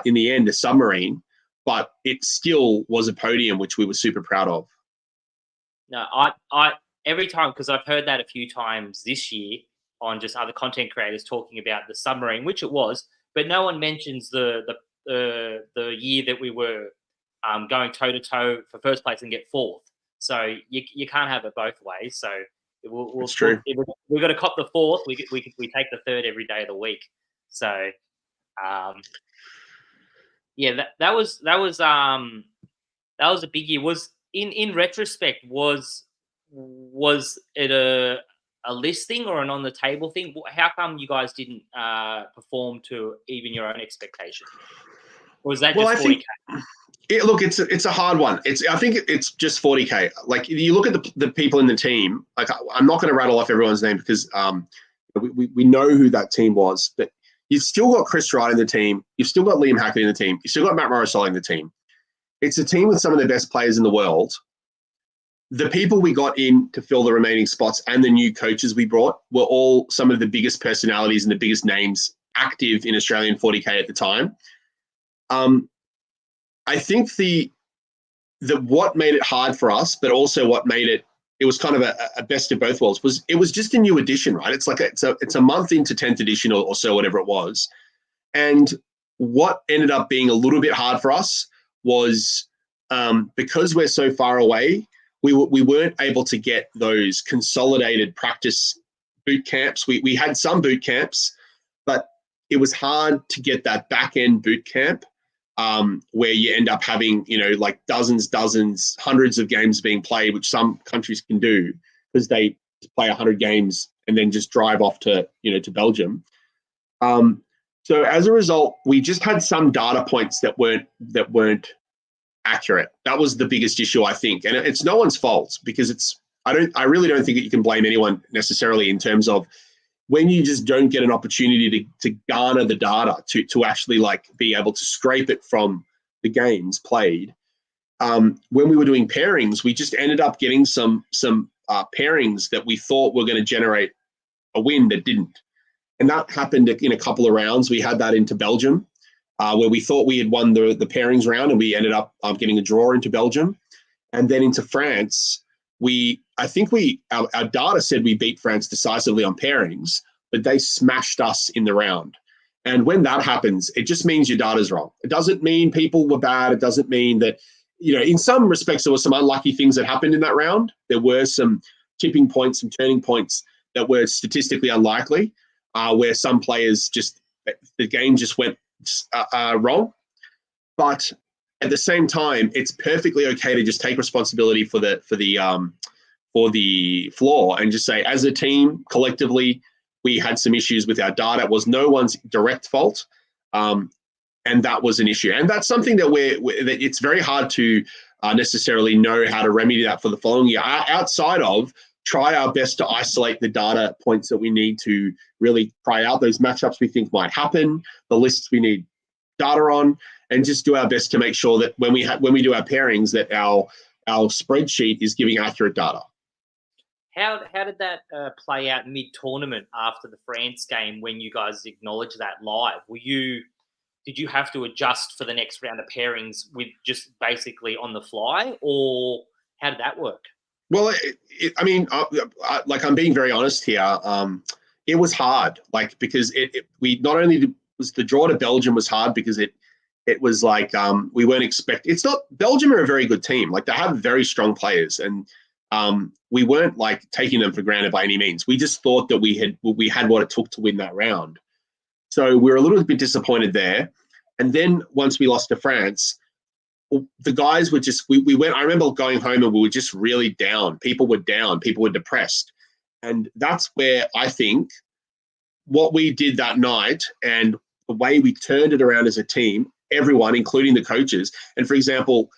in the end, a submarine, but it still was a podium, which we were super proud of.
No, I every time, because I've heard that a few times this year on just other content creators talking about the submarine, which it was, but no one mentions the year that we were going toe to toe for first place and get 4th. So you can't have it both ways. So
It's true.
We've got to cop the 4th. We take the 3rd every day of the week. So yeah, that was a big year. Was in retrospect, was it a listing or an on the table thing? How come you guys didn't perform to even your own expectations? Or was that just 40K?
Look, it's a hard one. I think it's just 40K. Like, you look at the people in the team. Like, I'm not going to rattle off everyone's name, because we know who that team was. But you've still got Chris Wright in the team. You've still got Liam Hackett in the team. You've still got Matt Morrisoli in the team. It's a team with some of the best players in the world. The people we got in to fill the remaining spots and the new coaches we brought were all some of the biggest personalities and the biggest names active in Australian 40K at the time. I think the what made it hard for us, but also what made it was kind of a best of both worlds, was it was just a new edition, right? It's like it's a month into 10th edition or so, whatever it was. And what ended up being a little bit hard for us was because we're so far away, we weren't able to get those consolidated practice boot camps. We had some boot camps, but it was hard to get that back end boot camp where you end up having, like dozens, hundreds of games being played, which some countries can do because they play 100 games and then just drive off to, to Belgium. So as a result, we just had some data points that weren't accurate. That was the biggest issue, I think. And it's no one's fault because I really don't think that you can blame anyone necessarily in terms of when you just don't get an opportunity to garner the data to actually like be able to scrape it from the games played. When we were doing pairings, we just ended up getting some pairings that we thought were going to generate a win that didn't. And that happened in a couple of rounds. We had that into Belgium, where we thought we had won the pairings round, and we ended up getting a draw into Belgium. And then into France, our data said we beat France decisively on pairings, but they smashed us in the round. And when that happens, it just means your data's wrong. It doesn't mean people were bad. It doesn't mean that, in some respects, there were some unlucky things that happened in that round. There were some tipping points, some turning points that were statistically unlikely, where some players the game just went wrong. But at the same time, it's perfectly okay to just take responsibility for the flaw and just say, as a team, collectively, we had some issues with our data. It was no one's direct fault, and that was an issue. And that's something that that it's very hard to necessarily know how to remedy that for the following year. Outside of try our best to isolate the data points that we need to really try out those matchups we think might happen, the lists we need data on, and just do our best to make sure that when we do our pairings, that our spreadsheet is giving accurate data.
How did that play out mid-tournament after the France game when you guys acknowledged that live? Did you have to adjust for the next round of pairings with just basically on the fly, or how did that work?
Well, I'm being very honest here. It was hard, because we not only was the draw to Belgium was hard because it was like we weren't expecting. It's not Belgium are a very good team. Like they have very strong players, and we weren't taking them for granted by any means. We just thought that we had what it took to win that round. So we were a little bit disappointed there. And then once we lost to France, the guys were just, we went, I remember going home and we were just really down. People were down. People were depressed. And that's where I think what we did that night and the way we turned it around as a team, everyone, including the coaches. And for example,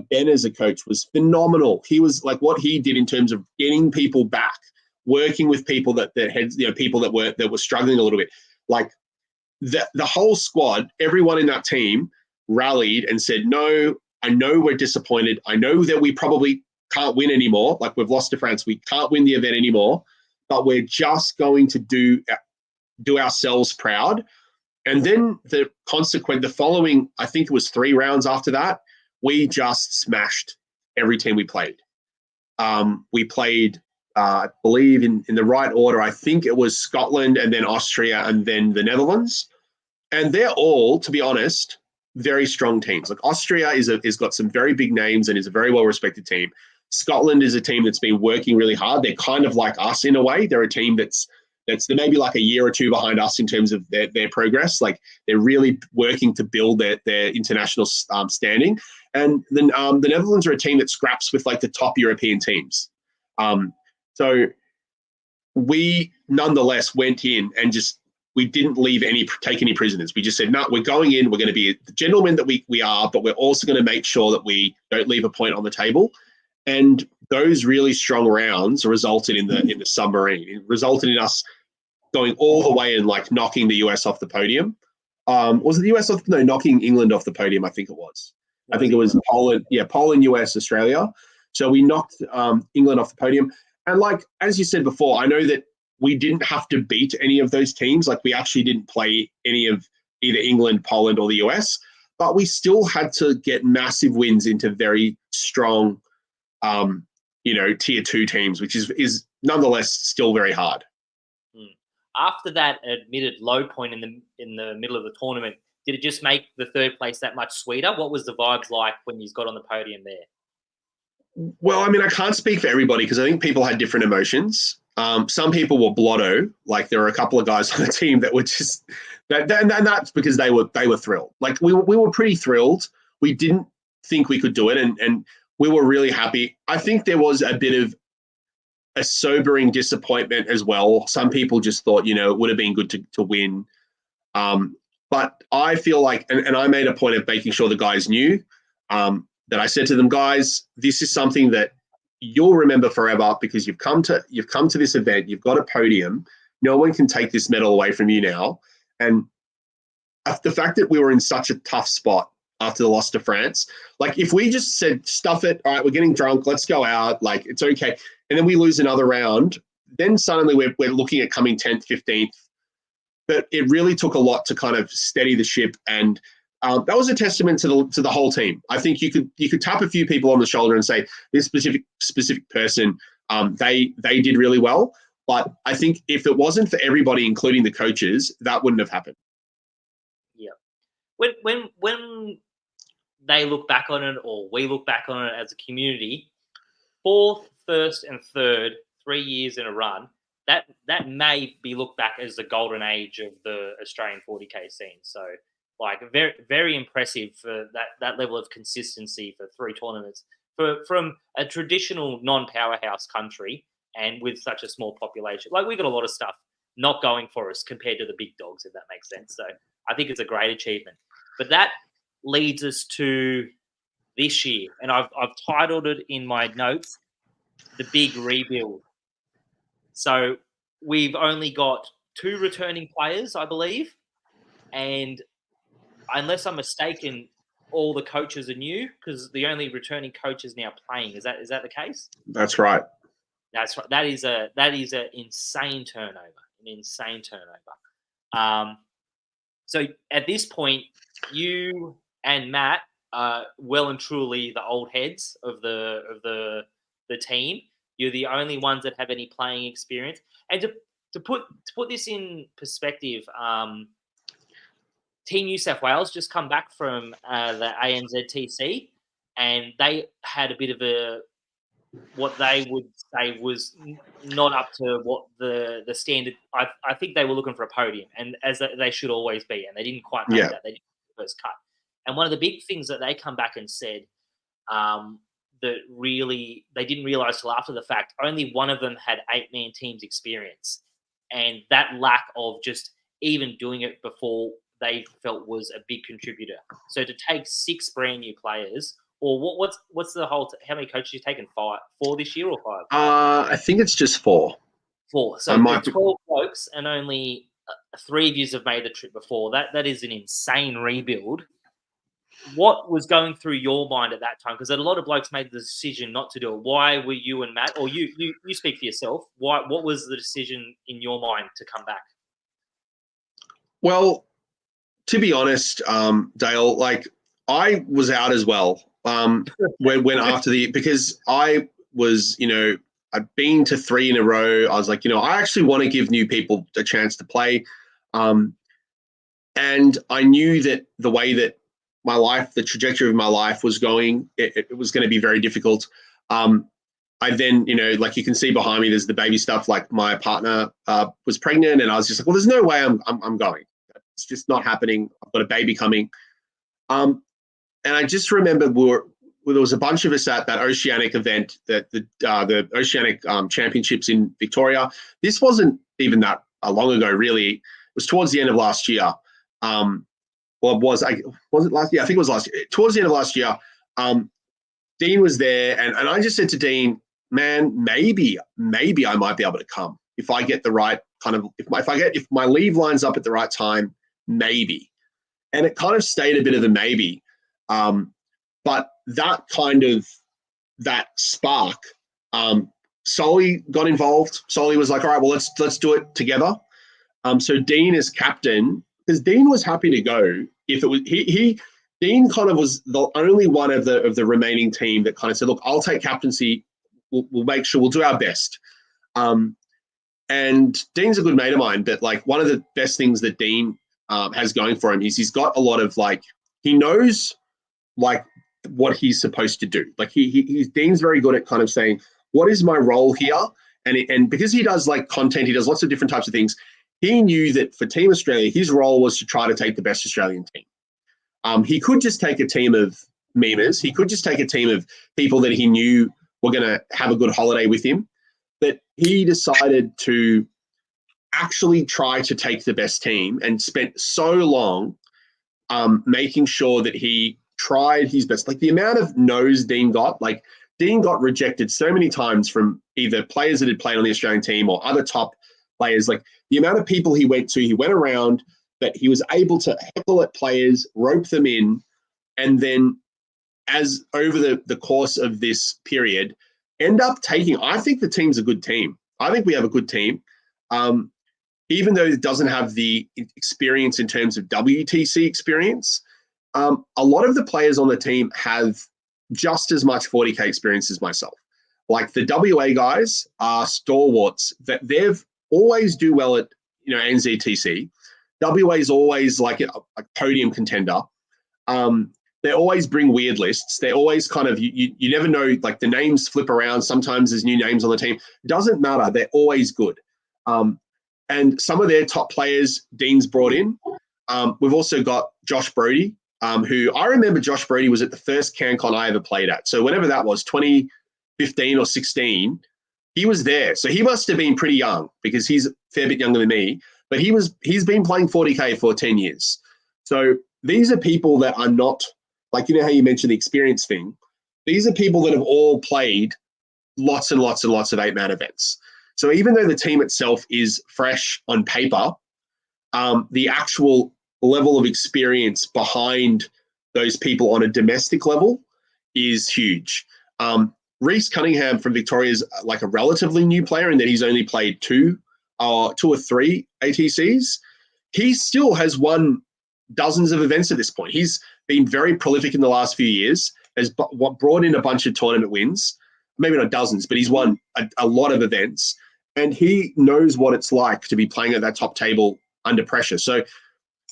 Ben as a coach was phenomenal. He was what he did in terms of getting people back, working with people that had, people that were struggling a little bit. The whole squad, everyone in that team rallied and said, no, I know we're disappointed. I know that we probably can't win anymore. We've lost to France. We can't win the event anymore, but we're just going to do ourselves proud. And then the following, I think it was 3 rounds after that, we just smashed every team we played. We played, I believe in the right order, I think it was Scotland and then Austria and then the Netherlands. And they're all, to be honest, very strong teams. Austria is got some very big names and is a very well-respected team. Scotland is a team that's been working really hard. They're kind of like us in a way. They're a team that's they're maybe a year or two behind us in terms of their progress. They're really working to build their international standing. And then the Netherlands are a team that scraps with the top European teams. So we nonetheless went in and we didn't take any prisoners. We just said, no, we're going in. We're going to be the gentlemen that we are, but we're also going to make sure that we don't leave a point on the table. And those really strong rounds resulted in the submarine. It resulted in us going all the way and knocking the US off the podium. Was it the US knocking England off the podium? I think it was. I think it was Poland. Yeah, Poland, US, Australia. So we knocked England off the podium. And as you said before, I know that we didn't have to beat any of those teams. We actually didn't play any of either England, Poland, or the US, but we still had to get massive wins into very strong, tier 2 teams, which is nonetheless still very hard.
After that admitted low point in the middle of the tournament, did it just make the third place that much sweeter? What was the vibes like when you got on the podium there?
Well, I can't speak for everybody because I think people had different emotions. Some people were blotto. Like there were a couple of guys on the team that were just and that's because they were thrilled. Like we were pretty thrilled. We didn't think we could do it, and we were really happy. I think there was a bit of a sobering disappointment as well. Some people just thought, it would have been good to win. But I feel like, and I made a point of making sure the guys knew that I said to them, guys, this is something that you'll remember forever because you've come to this event, you've got a podium. No one can take this medal away from you now. And the fact that we were in such a tough spot after the loss to France, like if we just said, stuff it, all right, we're getting drunk, let's go out, like it's okay. And then we lose another round, then suddenly we're looking at coming 10th, 15th. But it really took a lot to kind of steady the ship. And that was a testament to the whole team. I think you could tap a few people on the shoulder and say, this specific person, they did really well. But I think if it wasn't for everybody, including the coaches, that wouldn't have happened.
Yeah. When they look back on it, or we look back on it as a community, 4th, 1st, and 3rd, 3 years in a run, that may be looked back as the golden age of the Australian 40K scene. So, like, very, very impressive for that level of consistency for 3 tournaments from a traditional non-powerhouse country and with such a small population. Like, we got a lot of stuff not going for us compared to the big dogs, if that makes sense. So, I think it's a great achievement. But that leads us to this year, and I've titled it in my notes, "The Big Rebuild." So we've only got 2 returning players, I believe, and unless I'm mistaken, all the coaches are new because the only returning coach is now playing. Is that the case?
That's right.
That's right. That is a insane turnover. An insane turnover. So at this point, you and Matt are well and truly the old heads of the team. You're the only ones that have any playing experience. And to put this in perspective, Team New South Wales just come back from the ANZTC, and they had a bit of what they would say was not up to what the standard. I think they were looking for a podium, and as they should always be, and they didn't quite make that. They didn't make the first cut. And one of the big things that they come back and said, that really they didn't realise till after the fact, only one of them had 8-man teams experience, and that lack of just even doing it before they felt was a big contributor. So to take 6 brand new players, or what's the whole? How many coaches you taken? 4 this year or 5?
I think it's just 4.
4. So 12 blokes, and only 3 of you have made the trip before. That is an insane rebuild. What was going through your mind at that time? Because a lot of blokes made the decision not to do it. Why were you and Matt, or you speak for yourself? What was the decision in your mind to come back?
Well, to be honest, Dale, like I was out as well. When after because I was, I'd been to 3 in a row. I was like, I actually want to give new people a chance to play. And I knew that the way that my life, the trajectory of my life was going, it was going to be very difficult. I then, like you can see behind me, there's the baby stuff. Like my partner was pregnant, and I was just like, well, there's no way I'm going. It's just not happening. I've got a baby coming. And I just remember there was a bunch of us at that Oceanic event, that the Oceanic Championships in Victoria. This wasn't even that long ago, really. It was towards the end of last year. Was it last year? I think it was last year. Towards the end of last year, Dean was there, and I just said to Dean, man, maybe I might be able to come if I get the right kind of, if my leave lines up at the right time, maybe. And it kind of stayed a bit of a maybe. But that spark, Solly got involved. Solly was like, all right, well, let's do it together. So Dean is captain, because Dean was happy to go. If it was Dean kind of was the only one of the remaining team that kind of said, look, I'll take captaincy. We'll make sure we'll do our best. And Dean's a good mate of mine, but like one of the best things that Dean has going for him is he's got a lot of he knows what he's supposed to do. Like Dean's very good at kind of saying, what is my role here? And because he does like content, he does lots of different types of things. He knew that for Team Australia, his role was to try to take the best Australian team. He could just take a team of memers. He could just take a team of people that he knew were going to have a good holiday with him. But he decided to actually try to take the best team and spent so long making sure that he tried his best. Like the amount of no's Dean got, like Dean got rejected so many times from either players that had played on the Australian team or other top players. Like the amount of people he went around that he was able to heckle at players, rope them in, and then as over the course of this period, end up taking, I think the team's a good team. I think we have a good team. Even though it doesn't have the experience in terms of WTC experience, a lot of the players on the team have just as much 40K experience as myself. Like the WA guys are stalwarts that they've always do well at, NZTC. WA is always like a podium contender. They always bring weird lists. They always kind of, you never know, like the names flip around. Sometimes there's new names on the team. It doesn't matter. They're always good. And some of their top players Dean's brought in. We've also got Josh Brody, who I remember Josh Brody was at the first CanCon I ever played at. So whenever that was, 2015 or 16, he was there. So he must have been pretty young because he's a fair bit younger than me. But he's been playing 40K for 10 years. So these are people that are not, like, how you mentioned the experience thing. These are people that have all played lots and lots and lots of 8-man events. So even though the team itself is fresh on paper, the actual level of experience behind those people on a domestic level is huge. Reece Cunningham from Victoria is like a relatively new player in that he's only played two or three ATCs. He still has won dozens of events at this point. He's been very prolific in the last few years, has brought in a bunch of tournament wins, maybe not dozens, but he's won a lot of events. And he knows what it's like to be playing at that top table under pressure. So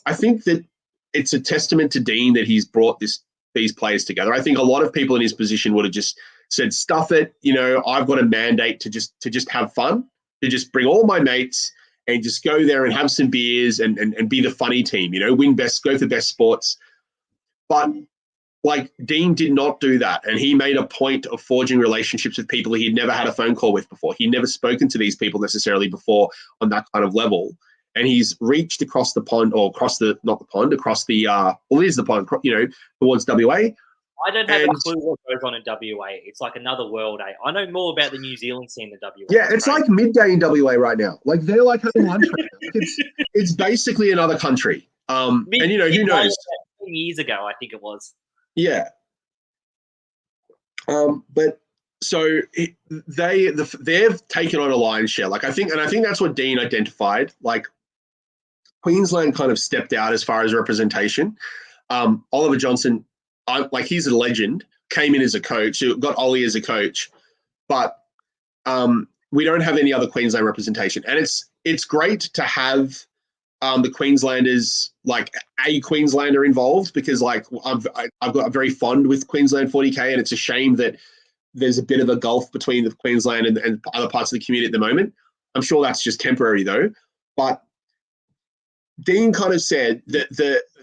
I think that it's a testament to Dean that he's brought these players together. I think a lot of people in his position would have just said, stuff it, I've got a mandate to just have fun, to just bring all my mates and just go there and have some beers and be the funny team, win best, go for best sports. But like Dean did not do that. And he made a point of forging relationships with people he'd never had a phone call with before. He'd never spoken to these people necessarily before on that kind of level. And he's reached across the pond or across the, not the pond, across the, well, it is the pond, towards WA.
I don't have a clue what goes on in WA. It's like another world, eh? I know more about the New Zealand scene than WA.
Yeah, it's like midday in WA right now. Like they're like having lunch right now. Like it's basically another country. And who knows?
10 years ago, I think it was.
Yeah. But so they've taken on a lion's share. Like I think that's what Dean identified. Like Queensland kind of stepped out as far as representation. Oliver Johnson, he's a legend, came in as a coach, got Ollie as a coach, but we don't have any other Queensland representation. And it's great to have the Queenslanders, like a Queenslander involved, because like I've got very fond with Queensland 40K, and it's a shame that there's a bit of a gulf between the Queensland and other parts of the community at the moment. I'm sure that's just temporary though. But Dean kind of said that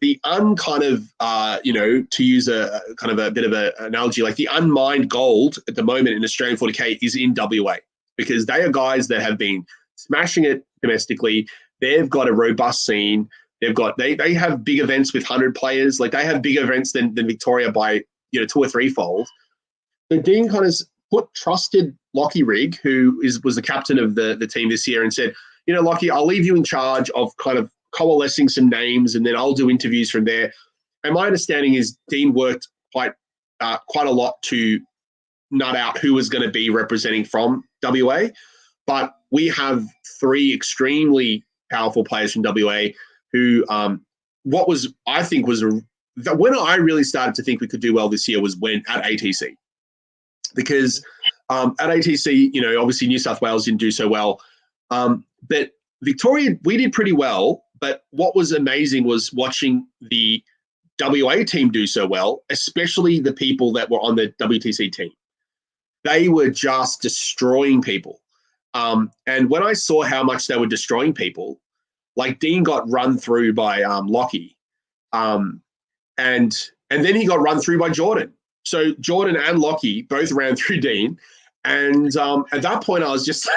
the unkind of, to use a kind of a bit of an analogy, like the unmined gold at the moment in Australian 40K is in WA, because they are guys that have been smashing it domestically. They've got a robust scene. They have big events with 100 players. Like they have bigger events than Victoria by 2 or 3 fold. So Dean kind of trusted Lockie Rigg, who was the captain of the team this year, and said, Lockie, I'll leave you in charge of kind of coalescing some names, and then I'll do interviews from there. And my understanding is Dean worked quite a lot to nut out who was going to be representing from WA. But we have 3 extremely powerful players from WA who, when I really started to think we could do well this year was at ATC. Because at ATC, obviously New South Wales didn't do so well. But Victoria, we did pretty well. But what was amazing was watching the WA team do so well, especially the people that were on the WTC team. They were just destroying people. And when I saw how much they were destroying people, like Dean got run through by Lockie, and then he got run through by Jordan. So Jordan and Lockie both ran through Dean, and at that point I was just,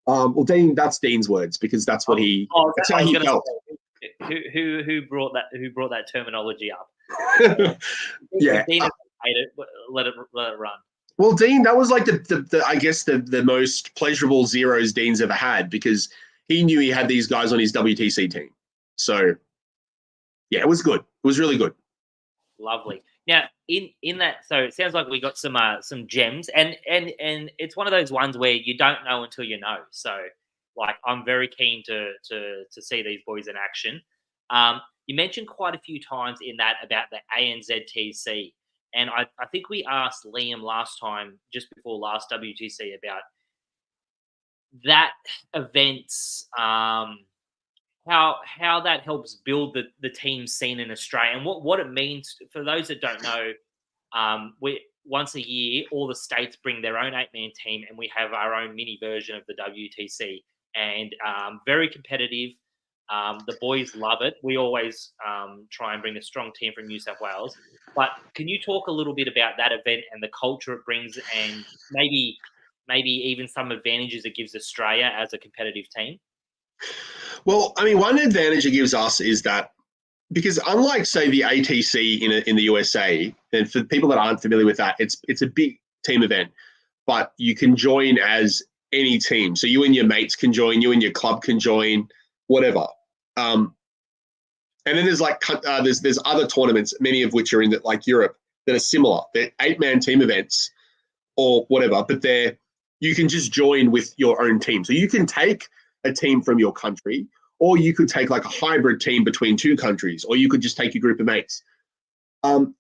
well, Dean, that's Dean's words because that's what that's how he felt.
Who brought that terminology up?
Yeah,
Dean hate it. Let it run.
Well, Dean, that was like the I guess the most pleasurable zeros Dean's ever had because he knew he had these guys on his WTC team. So yeah, it was good. It was really good.
Lovely. Now, in that, so it sounds like we got some gems, and it's one of those ones where you don't know until you know. So, like, I'm very keen to see these boys in action. You mentioned quite a few times in that about the ANZTC, and I think we asked Liam last time, just before last WTC, about that event's how that helps build the team scene in Australia and what it means for those that don't know. We once a year, all the states bring their own 8-man team, and we have our own mini version of the WTC, and very competitive. The boys love it. We always try and bring a strong team from New South Wales. But can you talk a little bit about that event and the culture it brings, and maybe even some advantages it gives Australia as a competitive team?
Well, I mean, one advantage it gives us is that because unlike, say, the ATC in the USA, and for people that aren't familiar with that, it's a big team event, but you can join as any team. So you and your mates can join, you and your club can join, whatever. And then there's like there's other tournaments, many of which are in like Europe, that are similar. They're 8-man team events or whatever, but you can just join with your own team. So you can take a team from your country, or you could take like a hybrid team between two countries, or you could just take a group of mates.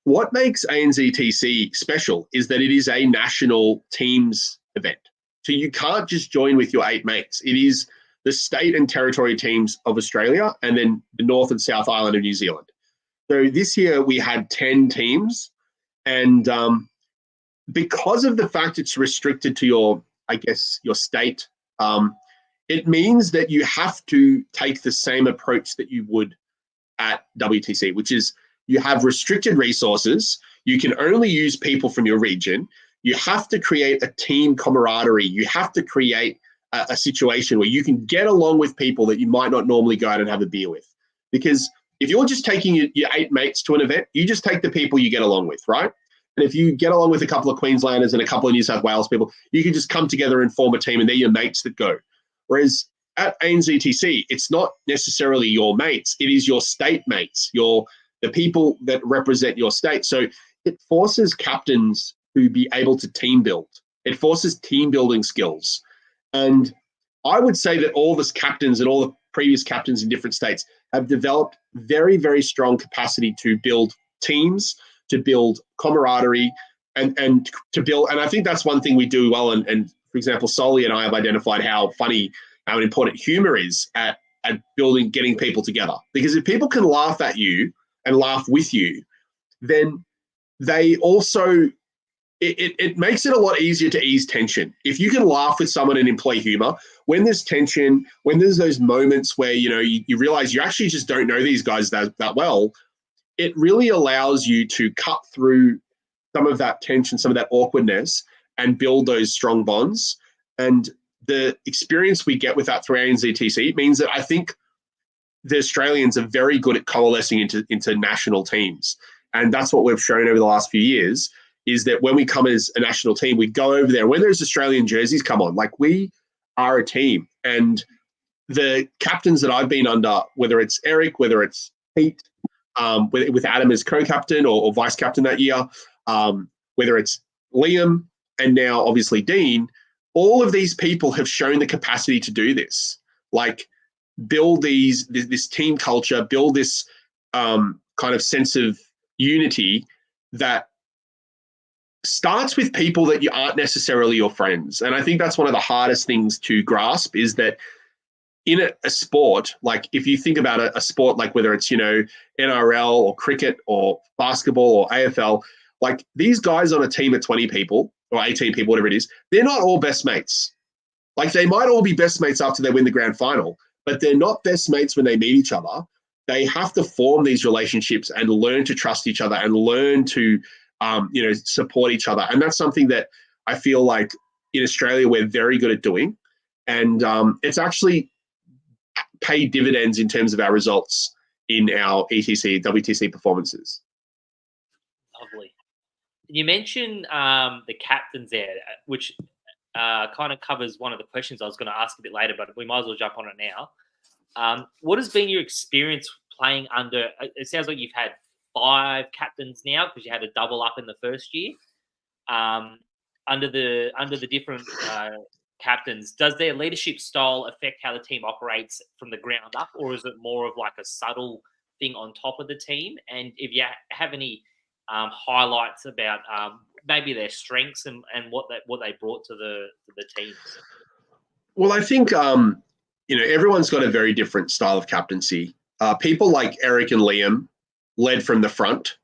What makes ANZTC special is that it is a national teams event. So you can't just join with your 8 mates. It is the state and territory teams of Australia and then the North and South Island of New Zealand. So this year we had 10 teams, and because of the fact it's restricted to your state, it means that you have to take the same approach that you would at WTC, which is you have restricted resources. You can only use people from your region. You have to create a team camaraderie. You have to create a situation where you can get along with people that you might not normally go out and have a beer with. Because if you're just taking your 8 mates to an event, you just take the people you get along with, right? And if you get along with a couple of Queenslanders and a couple of New South Wales people, you can just come together and form a team, and they're your mates that go. Whereas at ANZTC, it's not necessarily your mates. It is your state mates, the people that represent your state. So it forces captains to be able to team build. It forces team building skills. And I would say that all the captains and all the previous captains in different states have developed very, very strong capacity to build teams, to build camaraderie, and to build. And I think that's one thing we do well. And for example, Soli and I have identified how important humor is at building, getting people together. Because if people can laugh at you and laugh with you, then they also, it makes it a lot easier to ease tension. If you can laugh with someone and employ humor, when there's tension, when there's those moments where, you realize you actually just don't know these guys that well, it really allows you to cut through some of that tension, some of that awkwardness, and build those strong bonds. And the experience we get with that through ANZTC means that I think the Australians are very good at coalescing into national teams. And that's what we've shown over the last few years, is that when we come as a national team, we go over there. When there's Australian jerseys come on, like, we are a team. And the captains that I've been under, whether it's Eric, whether it's Pete, with Adam as co-captain or vice captain that year, whether it's Liam, and now obviously Dean, all of these people have shown the capacity to do this. Like, build this team culture, build this kind of sense of unity that starts with people that you aren't necessarily your friends. And I think that's one of the hardest things to grasp, is that in a sport, like if you think about a sport, like whether it's, NRL or cricket or basketball or AFL, like these guys on a team of 20 people or 18 people, whatever it is, they're not all best mates. Like they might all be best mates after they win the grand final, but they're not best mates when they meet each other. They have to form these relationships and learn to trust each other and learn to, support each other. And that's something that I feel like in Australia we're very good at doing, and it's actually paid dividends in terms of our results in our ETC, WTC performances.
Lovely. You mentioned the captains there, which kind of covers one of the questions I was going to ask a bit later, but we might as well jump on it now. What has been your experience playing under? It sounds like you've had 5 captains now because you had a double up in the first year. Under the different captains, does their leadership style affect how the team operates from the ground up, or is it more of like a subtle thing on top of the team? And if you have any highlights about maybe their strengths and what they brought to the teams.
Well, I think everyone's got a very different style of captaincy. People like Eric and Liam led from the front.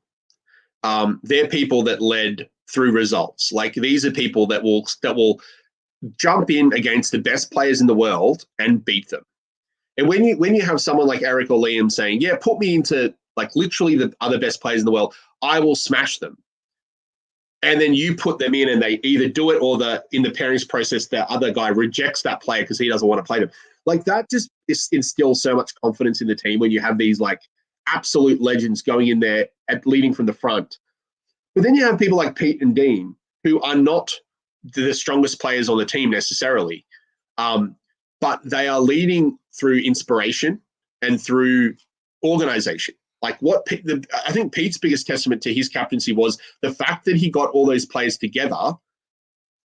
They're people that led through results. Like these are people that will jump in against the best players in the world and beat them. And when you have someone like Eric or Liam saying, "Yeah, put me into like literally the other best players in the world, I will smash them," and then you put them in and they either do it or in the pairings process, the other guy rejects that player because he doesn't want to play them. Like that just instills so much confidence in the team when you have these like absolute legends going in there and leading from the front. But then you have people like Pete and Dean who are not the strongest players on the team necessarily, but they are leading through inspiration and through organization. Like I think Pete's biggest testament to his captaincy was the fact that he got all those players together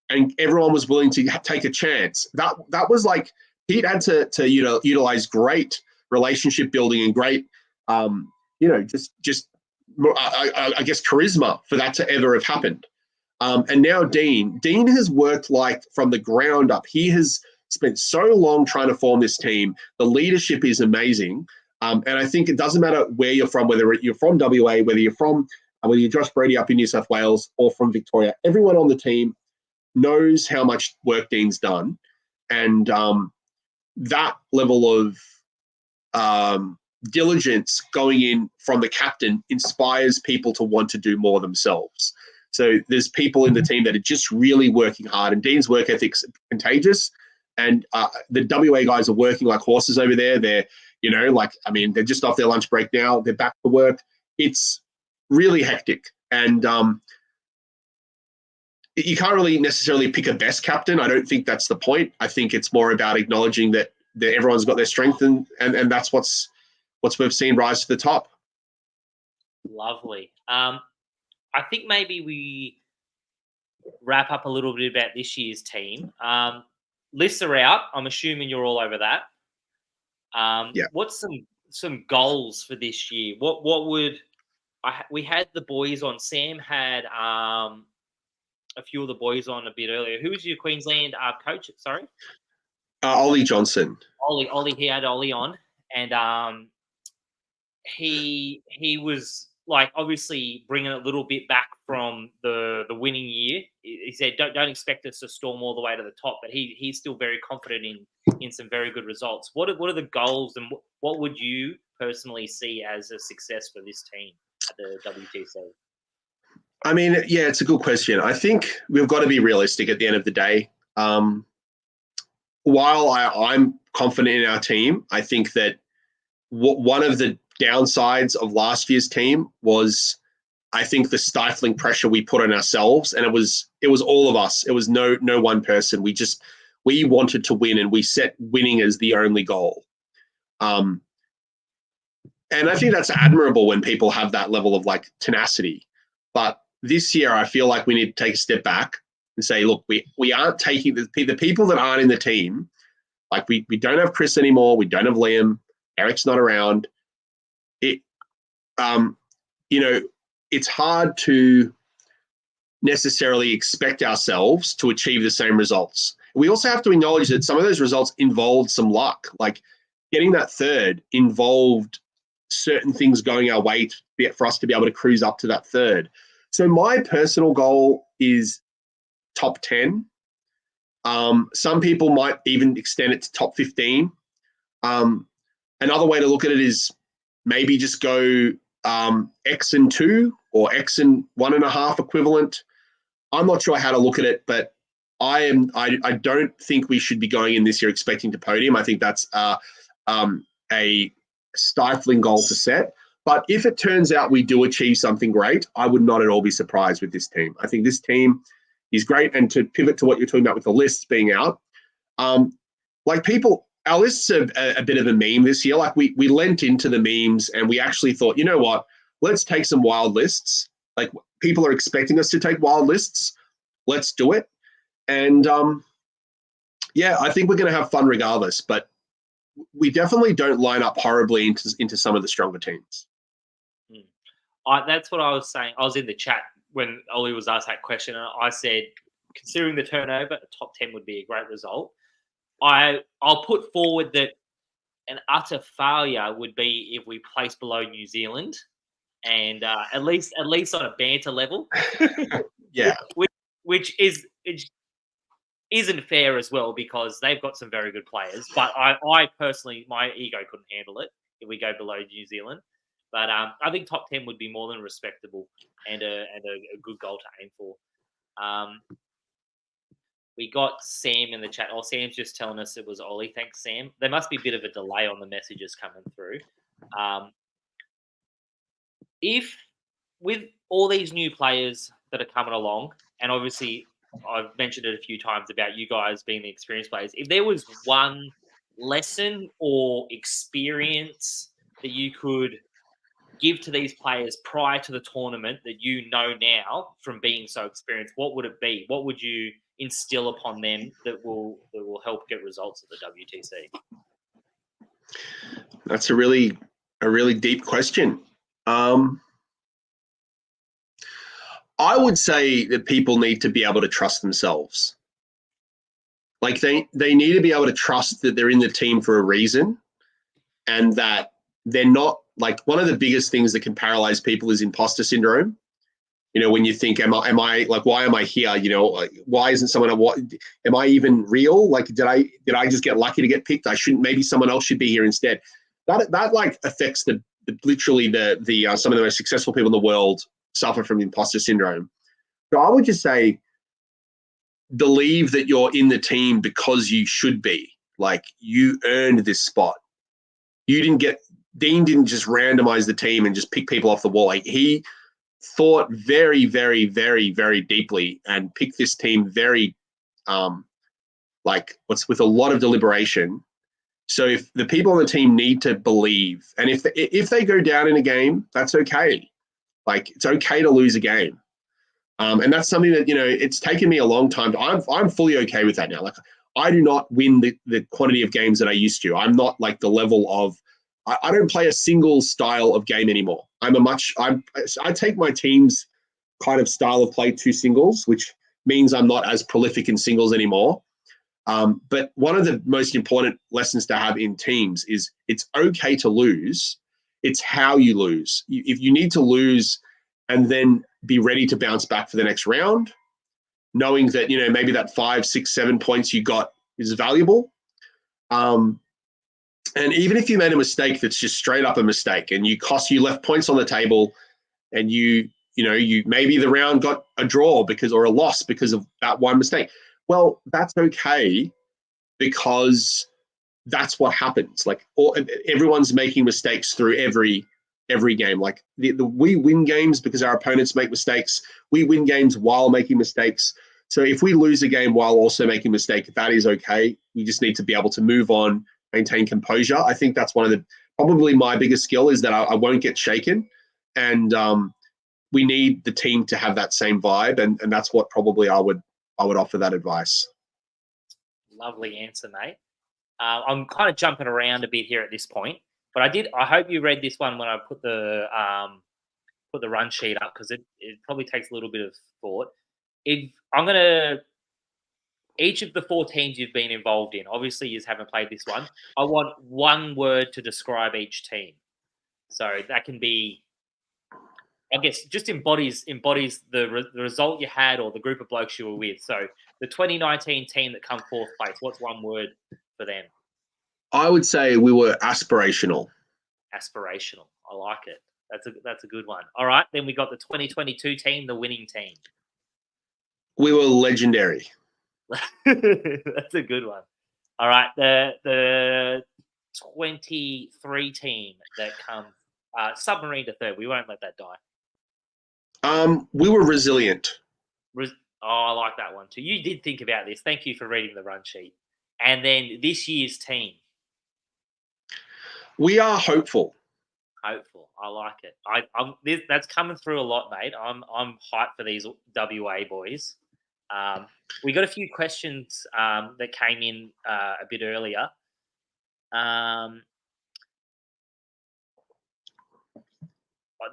and everyone was willing to take a chance. That was like Pete had to utilize great relationship building and great, just I guess charisma for that to ever have happened. And now Dean has worked like from the ground up. He has spent so long trying to form this team. The leadership is amazing. And I think it doesn't matter where you're from, whether you're from WA, whether you're Josh Brady up in New South Wales or from Victoria, everyone on the team knows how much work Dean's done. And that level of diligence going in from the captain inspires people to want to do more themselves. So there's people in the team that are just really working hard, and Dean's work ethic's contagious. And the WA guys are working like horses over there. They're they're just off their lunch break now. They're back to work. It's really hectic. And you can't really necessarily pick a best captain. I don't think that's the point. I think it's more about acknowledging that everyone's got their strength, and that's what's we've seen rise to the top.
Lovely. I think maybe we wrap up a little bit about this year's team. Lists are out. I'm assuming you're all over that.
Yeah.
What's some goals for this year? What would we had the boys on? Sam had a few of the boys on a bit earlier. Who was your Queensland coach? Sorry,
Ollie Johnson.
Ollie. He had Ollie on, and he was like obviously bringing a little bit back from the winning year. He said, "Don't expect us to storm all the way to the top," but he's still very confident in some very good results. What are the goals, and what would you personally see as a success for this team at the WTC?
I mean, yeah, it's a good question. I think we've got to be realistic at the end of the day. While I'm confident in our team, I think that one of the downsides of last year's team was, I think, the stifling pressure we put on ourselves, and it was all of us. It was no one person. We wanted to win, and we set winning as the only goal. And I think that's admirable when people have that level of like tenacity. But this year, I feel like we need to take a step back and say, look, we aren't taking the people that aren't in the team. Like we don't have Chris anymore. We don't have Liam. Eric's not around. It's hard to necessarily expect ourselves to achieve the same results. We also have to acknowledge that some of those results involved some luck. Like getting that third involved certain things going our way for us to be able to cruise up to that third. So my personal goal is top 10. Some people might even extend it to top 15. Another way to look at it is maybe just go X and 2 or X and 1.5 equivalent. I'm not sure how to look at it, but I don't think we should be going in this year expecting to podium. I think that's a stifling goal to set. But if it turns out we do achieve something great, I would not at all be surprised with this team. I think this team is great. And to pivot to what you're talking about with the lists being out, our lists are a bit of a meme this year. Like we lent into the memes and we actually thought, you know what, let's take some wild lists. Like people are expecting us to take wild lists. Let's do it. And I think we're going to have fun regardless. But we definitely don't line up horribly into some of the stronger teams.
That's what I was saying. I was in the chat when Ollie was asked that question, and I said, considering the turnover, a top 10 would be a great result. I'll put forward that an utter failure would be if we place below New Zealand, and at least on a banter level.
Yeah,
which isn't fair as well because they've got some very good players. But I personally, my ego couldn't handle it if we go below New Zealand. But I think top 10 would be more than respectable and a good goal to aim for. We got Sam in the chat. Oh, Sam's just telling us it was Ollie. Thanks, Sam. There must be a bit of a delay on the messages coming through. If with all these new players that are coming along, and obviously I've mentioned it a few times about you guys being the experienced players, if there was one lesson or experience that you could give to these players prior to the tournament that you know now from being so experienced, what would it be? What would you instill upon them that will help get results at the WTC?
That's a really deep question. I would say that people need to be able to trust themselves. Like they need to be able to trust that they're in the team for a reason and that they're not, like, one of the biggest things that can paralyze people is imposter syndrome. You know, when you think, am I like, why am I here? You know, like, why isn't someone, am I even real? Like, did I just get lucky to get picked? Maybe someone else should be here instead. That like affects literally some of the most successful people in the world suffer from imposter syndrome. So I would just say, believe that you're in the team because you should be. Like, you earned this spot. Dean didn't just randomize the team and just pick people off the wall. Like, he thought very, very, very, very deeply and picked this team very, with a lot of deliberation. So if the people on the team need to believe, and if they go down in a game, that's okay. Like, it's okay to lose a game. And that's something that, you know, it's taken me a long time. I'm fully okay with that now. Like, I do not win the quantity of games that I used to. I'm not like the level of, I don't play a single style of game anymore. I take my team's kind of style of play to singles, which means I'm not as prolific in singles anymore. But one of the most important lessons to have in teams is it's okay to lose. It's how you lose. If you need to lose and then be ready to bounce back for the next round, knowing that, you know, maybe that 5, 6, 7 points you got is valuable. And even if you made a mistake that's just straight up a mistake and you left points on the table and you maybe the round got a draw or a loss because of that one mistake. Well, that's okay because that's what happens. Like, everyone's making mistakes through every game. Like, we win games because our opponents make mistakes. We win games while making mistakes. So if we lose a game while also making a mistake, that is okay. We just need to be able to move on, maintain composure. I think that's probably my biggest skill is that I won't get shaken. And we need the team to have that same vibe. And that's what probably I would offer that advice.
Lovely answer, mate. I'm kind of jumping around a bit here at this point, but I hope you read this one when I put the run sheet up, because it probably takes a little bit of thought. Each of the 4 teams you've been involved in, obviously you haven't played this one. I want one word to describe each team. So that can be I guess just embodies the result you had or the group of blokes you were with. So the 2019 team that come fourth place, what's one word for them?
I would say we were aspirational.
Aspirational. I like it. That's a good one. All right, then we got the 2022 team, the winning team.
We were legendary.
That's a good one. All right, the 23 team that comes submarine to third. We won't let that die.
We were resilient.
I like that one too. You did think about this. Thank you for reading the run sheet. And then this year's team.
We are hopeful.
Hopeful. I like it. That's coming through a lot, mate. I'm hyped for these WA boys. We got a few questions that came in a bit earlier.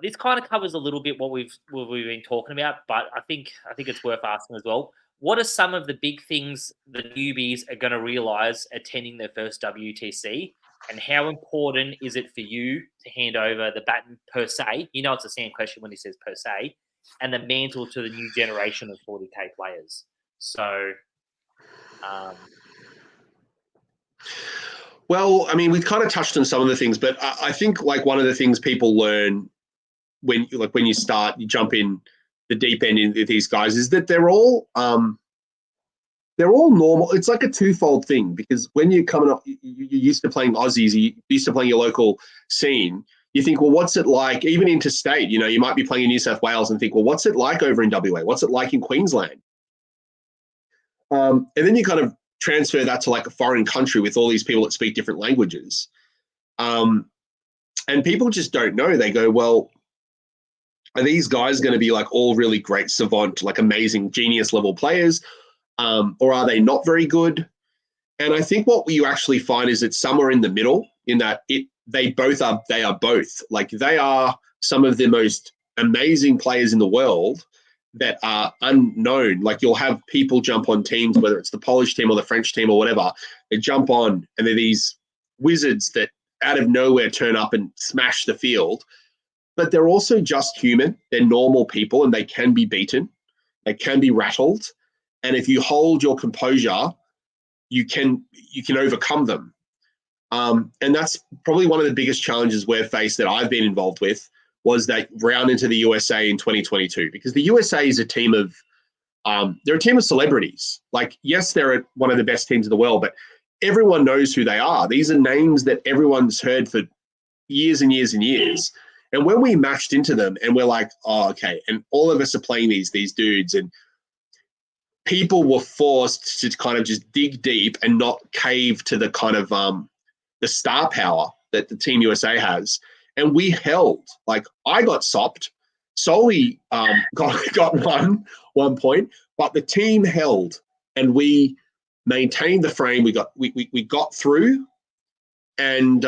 This kind of covers a little bit what we've been talking about, but I think it's worth asking as well. What are some of the big things the newbies are going to realise attending their first WTC, and how important is it for you to hand over the baton per se? You know, it's the same question when he says per se, and the mantle to the new generation of 40K players. So,
well, I mean, we've kind of touched on some of the things, but I think like one of the things people learn when you start, you jump in the deep end into these guys is that they're all normal. It's like a twofold thing, because when you're coming up, you're used to playing Aussies, you're used to playing your local scene. You think, well, what's it like? Even interstate, you might be playing in New South Wales and think, well, what's it like over in WA? What's it like in Queensland? And then you kind of transfer that to like a foreign country with all these people that speak different languages. And people just don't know. They go, well, are these guys going to be like all really great savant, like amazing genius level players? Or are they not very good? And I think what you actually find is it's somewhere in the middle, in that they are both. Like, they are some of the most amazing players in the world that are unknown. Like, you'll have people jump on teams, whether it's the Polish team or the French team or whatever, they jump on and they're these wizards that out of nowhere turn up and smash the field. But they're also just human. They're normal people, and they can be beaten. They can be rattled. And if you hold your composure, you can overcome them. And that's probably one of the biggest challenges we've faced that I've been involved with, was that round into the USA in 2022, because the USA is a team of they're a team of celebrities. Like, yes, they're one of the best teams in the world, but everyone knows who they are. These are names that everyone's heard for years and years and years. And when we matched into them and we're like, oh, okay, and all of us are playing these dudes, and people were forced to kind of just dig deep and not cave to the kind of the star power that the Team USA has. And we held. Like, I got sopped. Solly got one point, but the team held, and we maintained the frame. We got through, and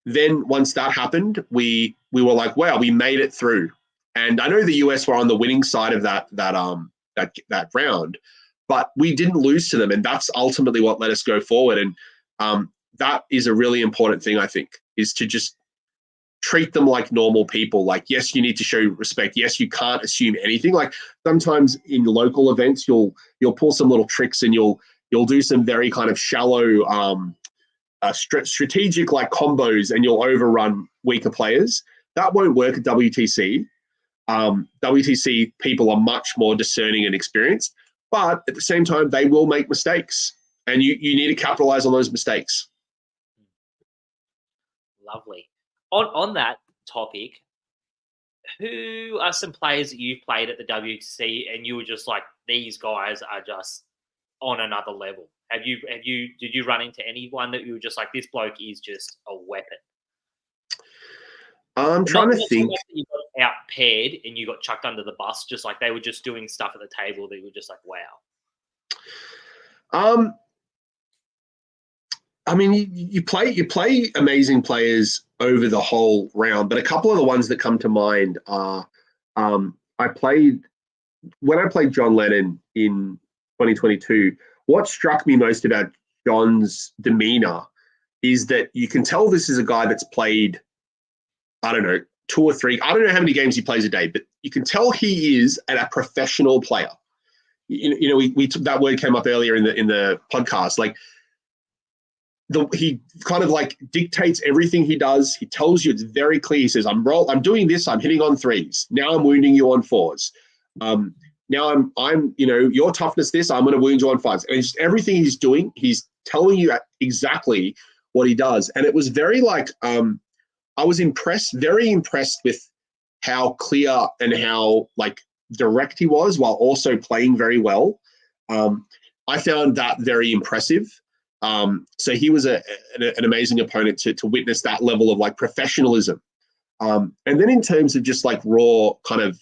then once that happened, we were like, wow, we made it through. And I know the US were on the winning side of that round, but we didn't lose to them, and that's ultimately what let us go forward. And that is a really important thing, I think, is to just treat them like normal people. Like, yes, you need to show respect. Yes, you can't assume anything. Like, sometimes in local events, you'll pull some little tricks, and you'll do some very kind of shallow strategic like combos, and you'll overrun weaker players. That won't work at WTC. WTC people are much more discerning and experienced, but at the same time, they will make mistakes, and you need to capitalize on those mistakes.
Lovely. On that topic, who are some players that you've played at the WTC and you were just like, these guys are just on another level? Did you run into anyone that you were just like, this bloke is just a weapon?
I'm trying to think.
You got out paired and you got chucked under the bus, just like they were just doing stuff at the table that you were just like, wow.
I mean, you play amazing players over the whole round, but a couple of the ones that come to mind are when I played John Lennon in 2022. What struck me most about John's demeanor is that you can tell this is a guy that's played, I don't know, 2 or 3. I don't know how many games he plays a day, but you can tell he is a professional player. You know, we that word came up earlier in the podcast. Like he kind of like dictates everything he does. He tells you, it's very clear. He says, I'm doing this. I'm hitting on 3s. Now I'm wounding you on 4s. Now I'm your toughness this. I'm going to wound you on 5s. And just everything he's doing, he's telling you exactly what he does. And it was very like I was very impressed with how clear and how like direct he was, while also playing very well. I found that very impressive. So he was an amazing opponent to witness that level of like professionalism. And then in terms of just like raw kind of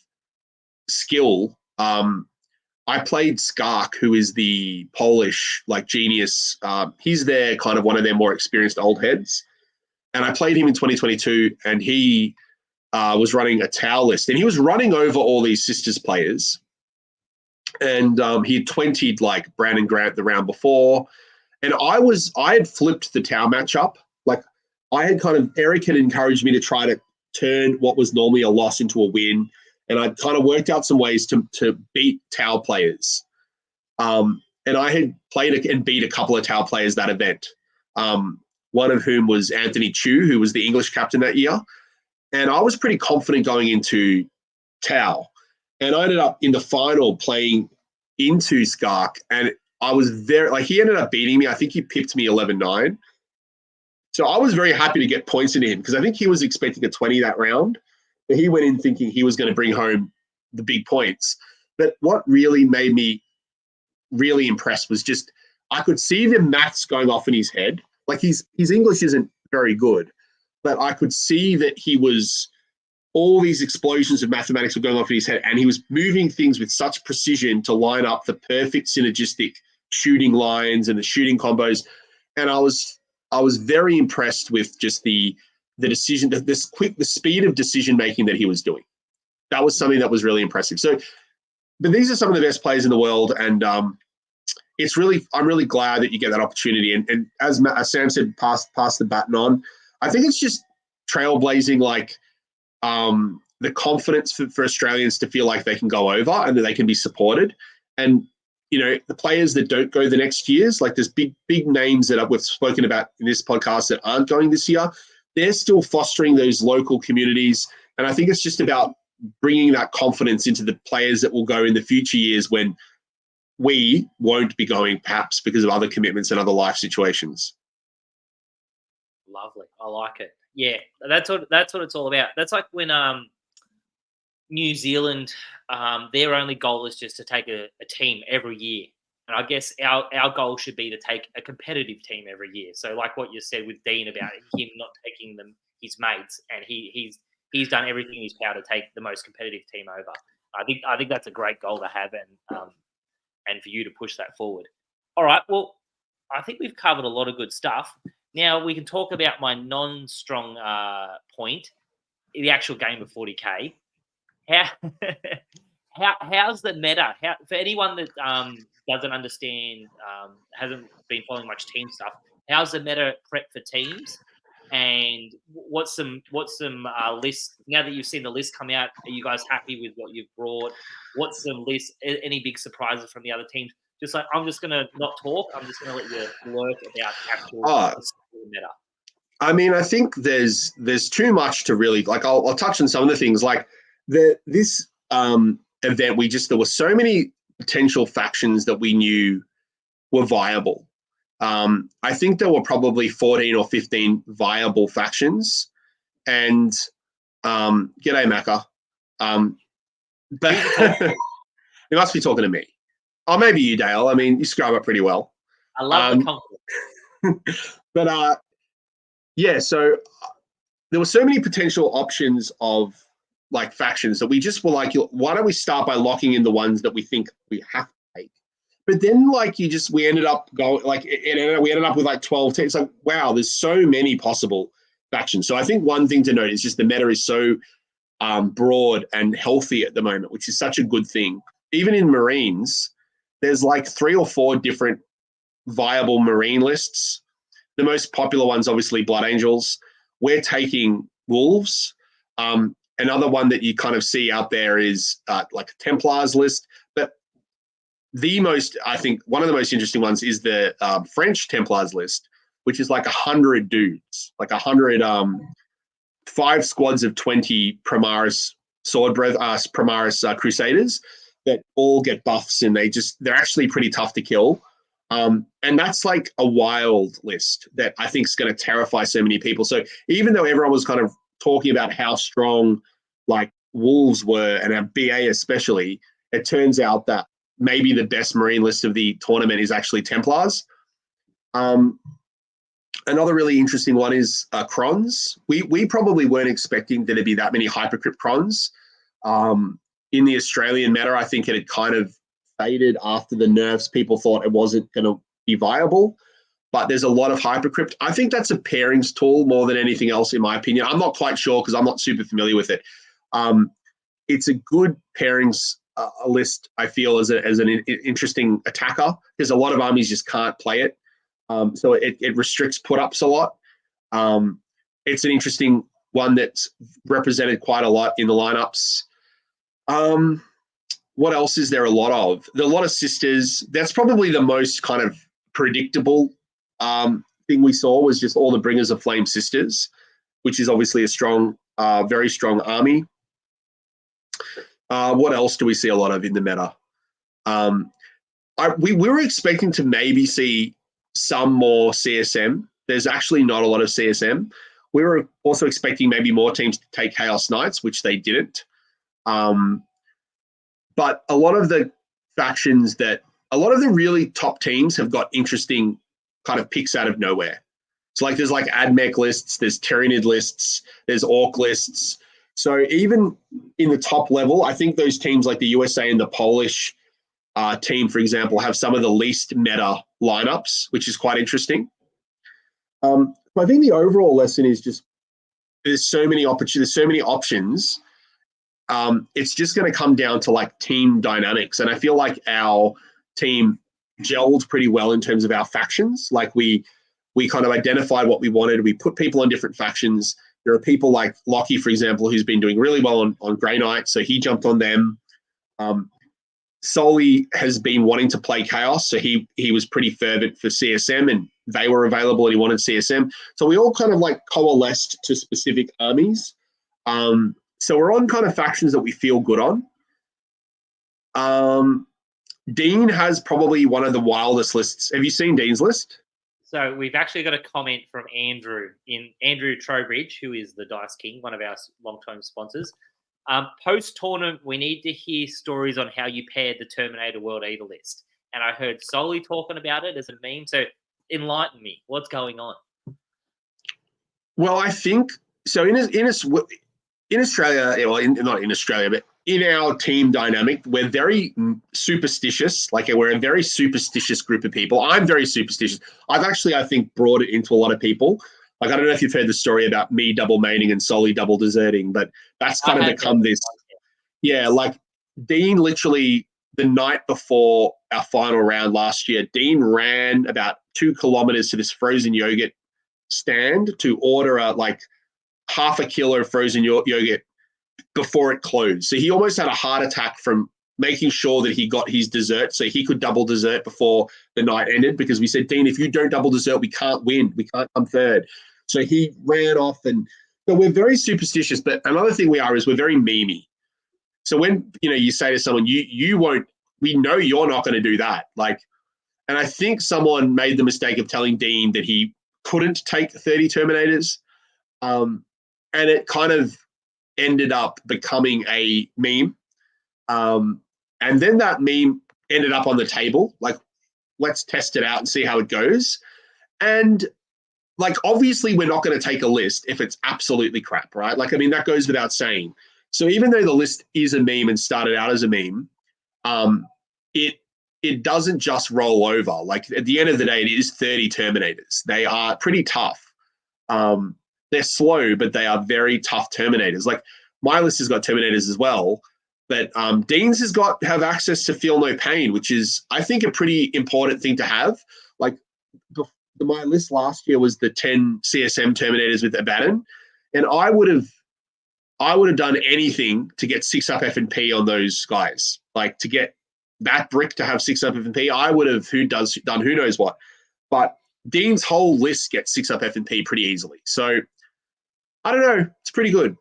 skill, I played Skark, who is the Polish like genius. He's kind of one of their more experienced old heads. And I played him in 2022, and he was running a Tau list, and he was running over all these Sisters players. And he had 20'd like Brandon Grant the round before. And I had flipped the Tau matchup. Like Eric had encouraged me to try to turn what was normally a loss into a win. And I kind of worked out some ways to beat Tau players. And I had played and beat a couple of Tau players that event. One of whom was Anthony Chu, who was the English captain that year. And I was pretty confident going into Tau. And I ended up in the final playing into Skark. And I was he ended up beating me. I think he pipped me 11-9. So I was very happy to get points into him, because I think he was expecting a 20 that round. But he went in thinking he was going to bring home the big points. But what really made me really impressed was just I could see the maths going off in his head. Like his English isn't very good, but I could see that all these explosions of mathematics were going off in his head, and he was moving things with such precision to line up the perfect synergistic shooting lines and the shooting combos. And I was very impressed with just the decision, the speed of decision making that he was doing. That was something that was really impressive. So, but these are some of the best players in the world, and I'm really glad that you get that opportunity. And as Sam said, pass the baton on. I think it's just trailblazing, like the confidence for Australians to feel like they can go over and that they can be supported. And the players that don't go the next years, like there's big names that we've spoken about in this podcast that aren't going this year. They're still fostering those local communities. And I think it's just about bringing that confidence into the players that will go in the future years when we won't be going, perhaps because of other commitments and other life situations.
Lovely. I like it. Yeah, that's what it's all about. That's like when New Zealand, their only goal is just to take a team every year. And I guess our goal should be to take a competitive team every year. So like what you said with Dean about him not taking his mates, and he's done everything in his power to take the most competitive team over. I think that's a great goal to have, and for you to push that forward. All right. Well, I think we've covered a lot of good stuff. Now we can talk about my non-strong point, the actual game of 40K. How's the meta? For anyone that doesn't understand, hasn't been following much team stuff, how's the meta prep for teams? And what's some lists now that you've seen the list come out? Are you guys happy with what you've brought? What's some lists? Any big surprises from the other teams? Just like I'm just gonna not talk. I'm just gonna let you lurk about actual meta.
I mean, I think there's too much to really like. I'll touch on some of the things like this event. There were so many potential factions that we knew were viable. I think there were probably 14 or 15 viable factions, and g'day Macca. But you must be talking to me. Oh, maybe you, Dale. I mean, you scrub up pretty well.
I love the compliment.
But yeah, so there were so many potential options of like factions that we just were like, why don't we start by locking in the ones that we think we have to take? But then like we ended up going like we ended up with like 12 teams. It's like, wow, there's so many possible factions. So I think one thing to note is just the meta is so broad and healthy at the moment, which is such a good thing. Even in Marines, there's like 3 or 4 different viable Marine lists. The most popular one's obviously Blood Angels. We're taking Wolves. Another one that you kind of see out there is like a Templars list. But I think one of the most interesting ones is the French Templars list, which is like 100 dudes, like 100, 5 squads of 20 Primaris Primaris Crusaders that all get buffs, and they're actually pretty tough to kill. And that's like a wild list that I think is going to terrify so many people. So even though everyone was kind of talking about how strong like Wolves were, and our BA especially, it turns out that maybe the best Marine list of the tournament is actually Templars. Another really interesting one is Crons. We probably weren't expecting there to be that many Hypercrypt Crons. In the Australian meta, I think it had kind of faded after the nerfs. People thought it wasn't going to be viable, but there's a lot of Hypercrypt. I think that's a pairings tool more than anything else, in my opinion. I'm not quite sure because I'm not super familiar with it. It's a good pairings list, I feel, as an interesting attacker, because a lot of armies just can't play it. So it restricts put-ups a lot. It's an interesting one that's represented quite a lot in the lineups. What else is there a lot of? There are a lot of sisters. That's probably the most kind of predictable thing we saw, was just all the Bringers of Flame sisters, which is obviously a strong, very strong army. What else do we see a lot of in the meta? We were expecting to maybe see some more CSM. There's actually not a lot of CSM. We were also expecting maybe more teams to take Chaos Knights, which they didn't. But a lot of the factions a lot of the really top teams have got interesting kind of picks out of nowhere. So like there's like AdMech lists, there's Tyranid lists, there's Orc lists. So even in the top level, I think those teams like the USA and the Polish team, for example, have some of the least meta lineups, which is quite interesting. I think the overall lesson is just there's so many options. It's just going to come down to like team dynamics, and I feel like our team gelled pretty well in terms of our factions. Like we kind of identified what we wanted. We put people on different factions. There are people like Lockie, for example, who's been doing really well on Grey Knight, so he jumped on them. Soli has been wanting to play Chaos, so he was pretty fervent for CSM, and they were available and he wanted CSM. So we all kind of like coalesced to specific armies. So we're on kind of factions that we feel good on. Dean has probably one of the wildest lists. Have you seen Dean's list?
So we've actually got a comment from Andrew Trowbridge, who is the Dice King, one of our long-term sponsors. Post-tournament, we need to hear stories on how you paired the Terminator World Eater list. And I heard Soli talking about it as a meme. So enlighten me. What's going on?
Well, I think so. In Australia, well, not in Australia, but in our team dynamic, we're very superstitious. Like we're a very superstitious group of people. I'm very superstitious. I've actually, I think, brought it into a lot of people. Like, I don't know if you've heard the story about me double maining and Soli double deserting, but that's kind of become this. Yeah, like Dean literally the night before our final round last year, Dean ran about 2 kilometers to this frozen yogurt stand to order like half a kilo of frozen yogurt before it closed. So he almost had a heart attack from making sure that he got his dessert so he could double dessert before the night ended, because we said, Dean, if you don't double dessert, we can't win. We can't come third. So he ran off, and so we're very superstitious. But another thing we are is we're very memey. So when you say to someone, you won't, we know you're not going to do that. Like, and I think someone made the mistake of telling Dean that he couldn't take 30 Terminators. And it kind of ended up becoming a meme. And then that meme ended up on the table. Like, let's test it out and see how it goes. And like, obviously we're not going to take a list if it's absolutely crap, right? Like, I mean, that goes without saying. So even though the list is a meme and started out as a meme, it doesn't just roll over. Like, at the end of the day, it is 30 Terminators. They are pretty tough. They're slow, but they are very tough Terminators. Like, my list has got Terminators as well, but Dean's have access to Feel No Pain, which is, I think, a pretty important thing to have. Like, my list last year was the 10 CSM Terminators with Abaddon, and I would have I would have done anything to get 6 up F&P on those guys. Like to get that brick to have 6 up F&P, I would have done who knows what. But Dean's whole list gets 6 up F&P pretty easily. So I don't know. It's pretty good.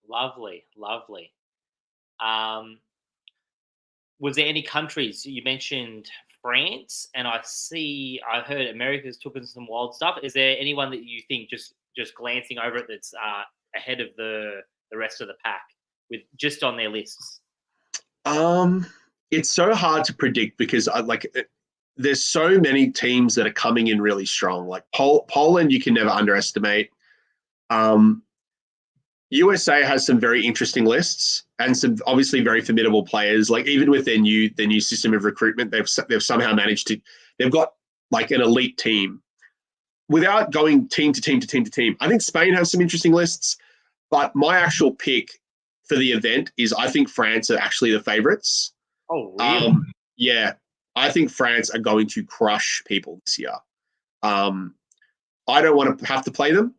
Lovely. Was there any countries you mentioned? France, and I heard America's took in some wild stuff. Is there anyone that you think just glancing over it that's ahead of the rest of the pack with just on their lists?
It's so hard to predict because there's so many teams that are coming in really strong. Like Poland, you can never underestimate. USA has some very interesting lists and some obviously very formidable players. Like even with their new system of recruitment, they've somehow managed to. They've got like an elite team without going team to team to team to team. I think Spain has some interesting lists, but my actual pick for the event is I think France are actually the favorites.
Oh, really?
Yeah, I think France are going to crush people this year. I don't want to have to play them.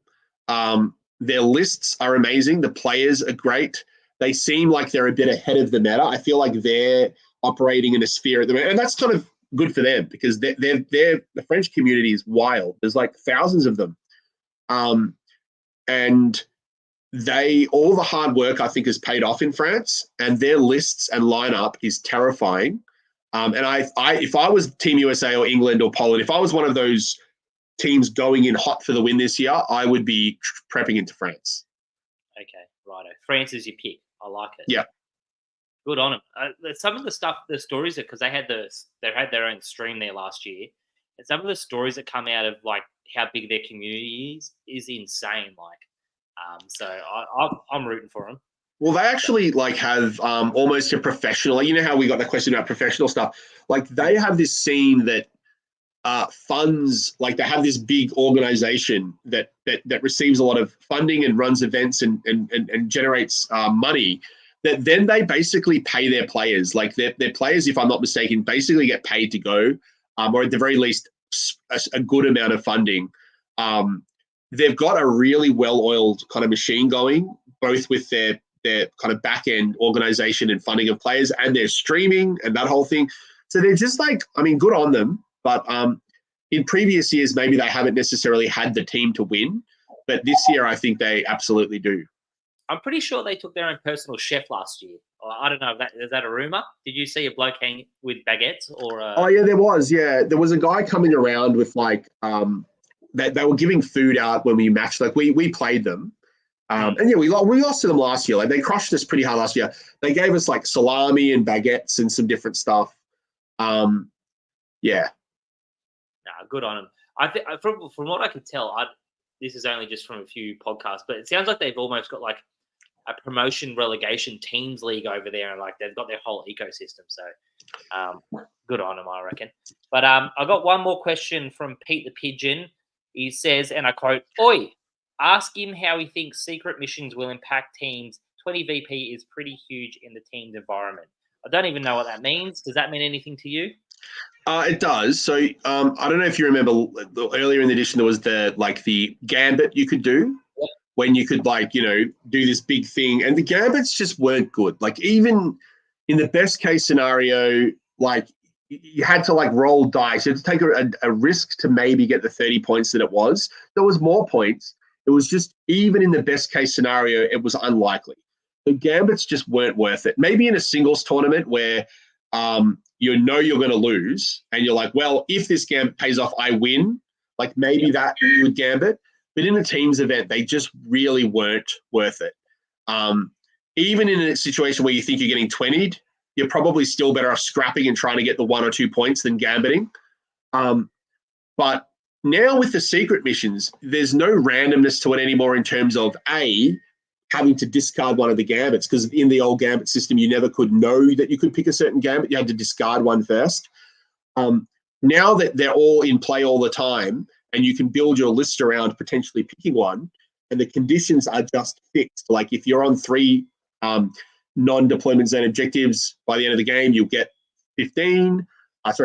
Their lists are amazing. The players are great. They seem like they're a bit ahead of the meta. I feel like they're operating in a sphere at the moment, and that's kind of good for them because the French community is wild. There's like thousands of them, and all the hard work I think has paid off in France, and their lists and lineup is terrifying. And if I was Team USA or England or Poland, if I was one of those teams going in hot for the win this year, I would be prepping into France.
Okay, righto. France is your pick. I like it.
Yeah.
Good on them. Some of the stories, because they had their own stream there last year, and some of the stories that come out of like how big their community is insane. Like, so I'm rooting for them.
Well, they actually like have almost a professional. Like, you know how we got the question about professional stuff. Like they have this scene that funds, like they have this big organization that receives a lot of funding and runs events and generates money, that then they basically pay their players. Like their players, if I'm not mistaken, basically get paid to go, or at the very least a good amount of funding. They've got a really well-oiled kind of machine going, both with their kind of back-end organization and funding of players and their streaming and that whole thing. So they're just like, I mean, good on them. But in previous years, maybe they haven't necessarily had the team to win. But this year, I think they absolutely do.
I'm pretty sure they took their own personal chef last year. I don't know. Is that a rumor? Did you see a bloke hang with baguettes?
Oh, yeah, there was. Yeah, there was a guy coming around with like they were giving food out when we matched. Like we played them. And yeah, we lost to them last year. Like they crushed us pretty hard last year. They gave us like salami and baguettes and some different stuff. Yeah.
Nah, good on them. I think from what I could tell, this is only just from a few podcasts, but it sounds like they've almost got like a promotion relegation teams league over there, and like they've got their whole ecosystem. So good on them, I reckon. But I got one more question from Pete the Pigeon. He says, and I quote, "Oi, ask him how he thinks secret missions will impact teams. 20 VP is pretty huge in the team's environment." I don't even know what that means. Does that mean anything to you?
It does. So I don't know if you remember earlier in the edition, there was the gambit you could do when you could do this big thing, and the gambits just weren't good. Like even in the best case scenario, like you had to roll dice. You had to take a risk to maybe get the 30 points that it was. There was more points. It was just, even in the best case scenario, it was unlikely. The gambits just weren't worth it. Maybe in a singles tournament where you're going to lose, and you're like, well, if this gambit pays off, I win. Like maybe that you would gambit, but in a teams event, they just really weren't worth it. Even in a situation where you think you're getting 20'd, you're probably still better off scrapping and trying to get the 1 or 2 points than gambiting. But now with the secret missions, there's no randomness to it anymore in terms of having to discard one of the gambits, because in the old gambit system, you never could know that you could pick a certain gambit. You had to discard one first. Now that they're all in play all the time, and you can build your list around potentially picking one, and the conditions are just fixed. Like if you're on 3 non-deployment zone objectives, by the end of the game, you'll get 15.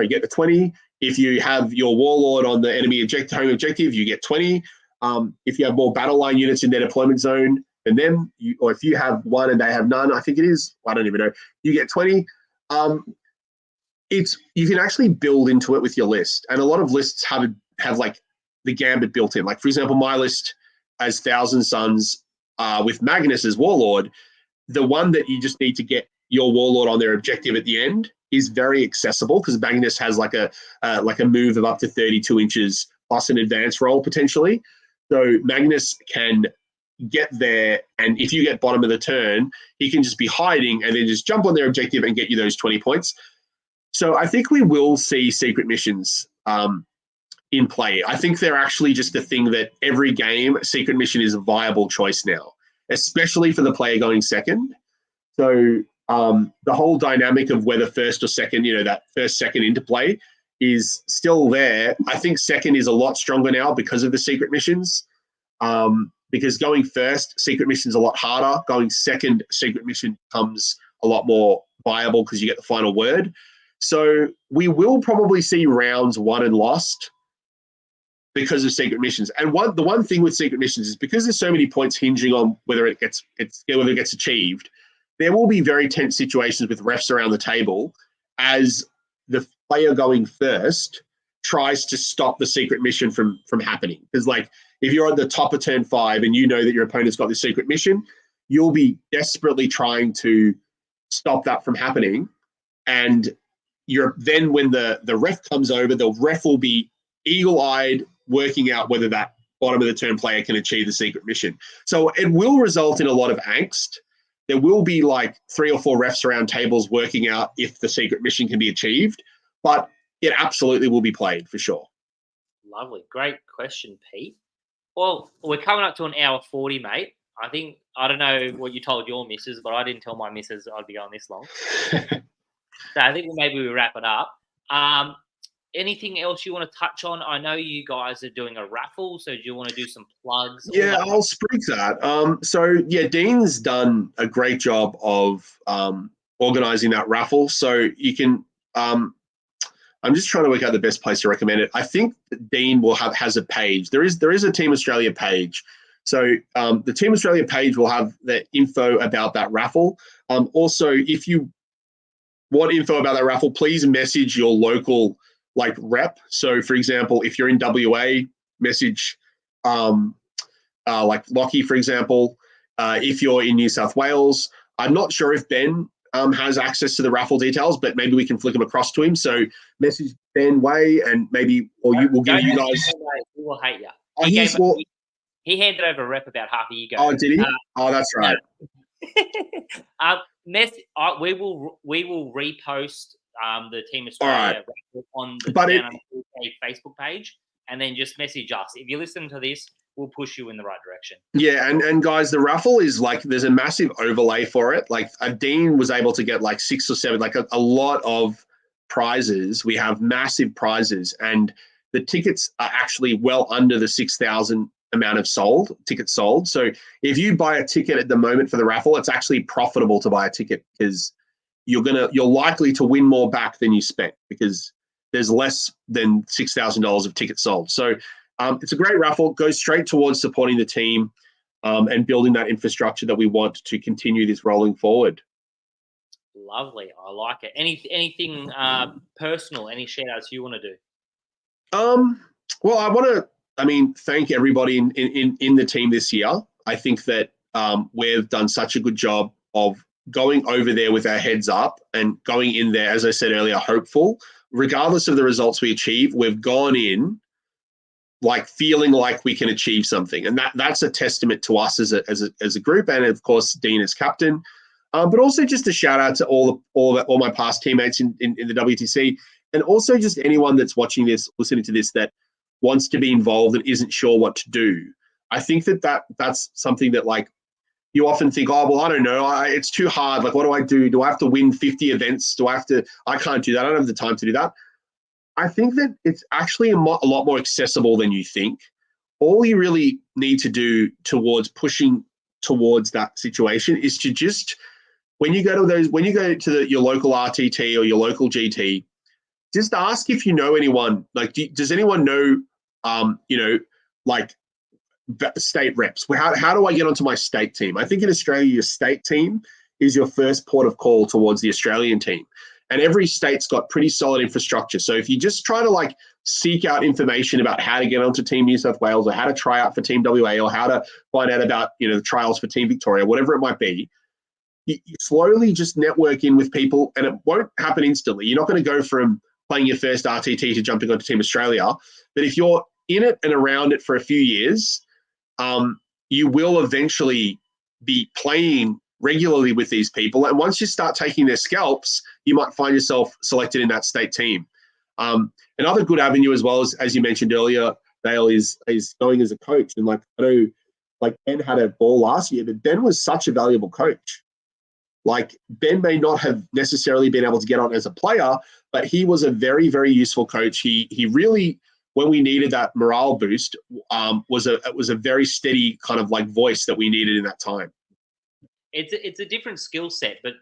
Get the 20. If you have your warlord on the enemy home objective, you get 20. If you have more battle line units in their deployment zone, and then or if you have one and they have none, I think it is, I don't even know, you get 20. You can actually build into it with your list, and a lot of lists have like the gambit built in. Like, for example, my list as Thousand Suns with Magnus as Warlord, the one that you just need to get your Warlord on their objective at the end is very accessible, because Magnus has like a move of up to 32 inches plus an advance roll potentially. So Magnus can get there, and if you get bottom of the turn, he can just be hiding and then just jump on their objective and get you those 20 points. So I think we will see secret missions in play. I think they're actually just a thing that every game, secret mission is a viable choice now, especially for the player going second. So the whole dynamic of whether first or second, that first, second interplay is still there. I think second is a lot stronger now because of the secret missions. Because going first, secret mission is a lot harder. Going second, secret mission becomes a lot more viable because you get the final word. So we will probably see rounds won and lost because of secret missions. And the one thing with secret missions is, because there's so many points hinging on whether it gets achieved, there will be very tense situations with refs around the table as the player going first tries to stop the secret mission from happening. Because, like, if you're at the top of turn 5 and you know that your opponent's got the secret mission, you'll be desperately trying to stop that from happening. And then when the ref comes over, the ref will be eagle-eyed working out whether that bottom of the turn player can achieve the secret mission. So it will result in a lot of angst. There will be like 3 or 4 refs around tables working out if the secret mission can be achieved, but it absolutely will be played for sure.
Lovely. Great question, Pete. Well, we're coming up to an hour 40, mate. I don't know what you told your missus, but I didn't tell my missus I'd be going this long. So I think maybe we wrap it up. Anything else you want to touch on? I know you guys are doing a raffle, so do you want to do some plugs?
Yeah, I'll sprig that. So Dean's done a great job of organising that raffle. So you can. I'm just trying to work out the best place to recommend it. I think Dean has a page. There is a Team Australia page. So the Team Australia page will have the info about that raffle. Also, if you want info about that raffle, please message your local rep. So, for example, if you're in WA, message like Lockie, for example. If you're in New South Wales, I'm not sure if Ben has access to the raffle details, but maybe we can flick them across to him. So message Ben Way, and maybe, or you will give you guys.
He will hate you. He handed over a rep about half a year ago.
Oh, did he? That's right.
We will repost the Team Australia on the Facebook page, and then just message us. If you listen to this, we'll push you in the right direction. Yeah,
and guys, the raffle is there's a massive overlay for it. Dean was able to get 6 or 7, a lot of prizes. We have massive prizes, and the tickets are actually well under the 6,000 amount of tickets sold. So if you buy a ticket at the moment for the raffle, it's actually profitable to buy a ticket, because you're likely to win more back than you spent, because there's less than $6,000 of tickets sold. So it's a great raffle. Goes straight towards supporting the team and building that infrastructure that we want to continue this rolling forward.
Lovely. I like it. Anything personal, any shout outs you want to do?
Well, I want to, thank everybody in the team this year. I think that we've done such a good job of going over there with our heads up and going in there, as I said earlier, hopeful. Regardless of the results we achieve, we've gone in feeling like we can achieve something. And that's a testament to us as a group, and of course, Dean as captain. But also just a shout out to all my past teammates in the WTC, and also just anyone that's watching this, listening to this, that wants to be involved and isn't sure what to do. I think that's something that you often think, oh, well, I don't know. It's too hard. What do I do? Do I have to win 50 events? I can't do that. I don't have the time to do that. I think that it's actually a lot more accessible than you think. All you really need to do towards pushing towards that situation is to just, when you go to your local RTT or your local GT, just ask if you know anyone. Does anyone know, state reps. How do I get onto my state team? I think in Australia, your state team is your first port of call towards the Australian team. And every state's got pretty solid infrastructure. So if you just try to like seek out information about how to get onto Team New South Wales or how to try out for Team WA or how to find out about, the trials for Team Victoria, whatever it might be, you slowly just network in with people, and it won't happen instantly. You're not going to go from playing your first RTT to jumping onto Team Australia. But if you're in it and around it for a few years, you will eventually be playing regularly with these people. And once you start taking their scalps, you might find yourself selected in that state team. Another good avenue as well, as you mentioned earlier, Dale, is going as a coach. And like, I know like Ben had a ball last year, but Ben was such a valuable coach. Like Ben may not have necessarily been able to get on as a player, but he was a very, very useful coach. He really, when we needed that morale boost, was a very steady kind of like voice that we needed in that time.
It's a different skill set, but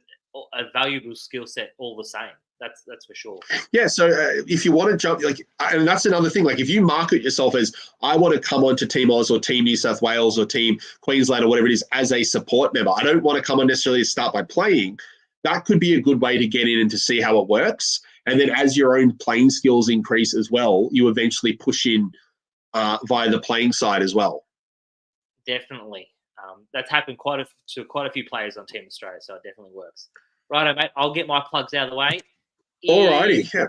a valuable skill set all the same. That's for sure.
Yeah. So if you want to jump, like, and that's another thing. Like, if you market yourself as I want to come on to Team Oz or Team New South Wales or Team Queensland or whatever it is as a support member, I don't want to come on necessarily to start by playing. That could be a good way to get in and to see how it works. And then as your own playing skills increase as well, you eventually push in via the playing side as well.
Definitely. That's happened to quite a few players on Team Australia, so it definitely works. Righto, mate. I'll get my plugs out of the way.
Alrighty. Yeah.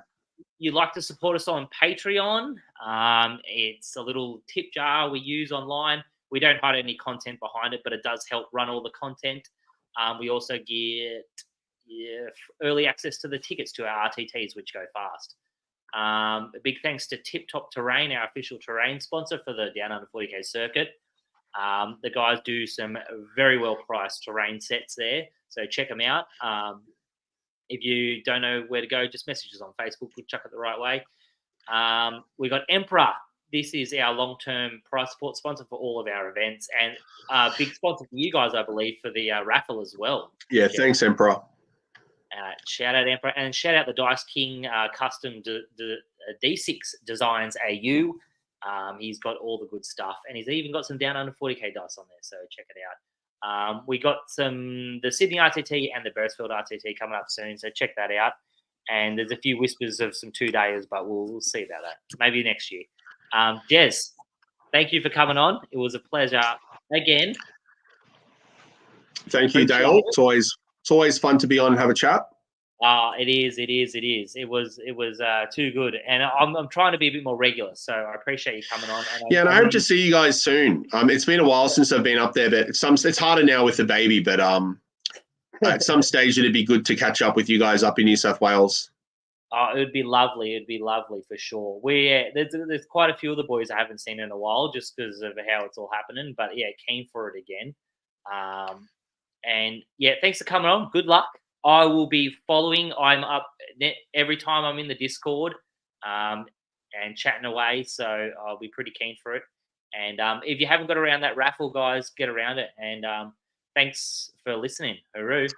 You'd like to support us on Patreon, it's a little tip jar we use online. We don't hide any content behind it, but it does help run all the content. We also get early access to the tickets to our RTTs, which go fast. A big thanks to Tip Top Terrain, our official terrain sponsor for the Down Under 40K circuit. The guys do some very well-priced terrain sets there, so check them out. If you don't know where to go, just message us on Facebook. We'll chuck it the right way. We got Emperor. This is our long-term prize support sponsor for all of our events, and big sponsor for you guys, I believe, for the raffle as well.
Yeah, thanks, Emperor.
Shout out Emperor, and shout out the Dice King Custom D6 Designs AU. He's got all the good stuff, and he's even got some Down Under 40K dice on there, so check it out. We got the Sydney RTT and the Beresfield RTT coming up soon, so check that out. And there's a few whispers of some 2-dayers, but we'll see about that. Maybe next year. Jez, thank you for coming on. It was a pleasure again.
Thank you, Dale. It's always fun to be on and have a chat.
It is. It was too good, and I'm trying to be a bit more regular. So I appreciate you coming on.
And I hope to see you guys soon. It's been a while since I've been up there, but it's harder now with the baby. But at some stage, it'd be good to catch up with you guys up in New South Wales.
It would be lovely. It'd be lovely for sure. There's quite a few of the boys I haven't seen in a while, just because of how it's all happening. But yeah, keen for it again. And yeah, thanks for coming on. Good luck. I will be following. I'm up every time I'm in the Discord and chatting away, so I'll be pretty keen for it. And if you haven't got around that raffle, guys, get around it. And thanks for listening. Hooroo.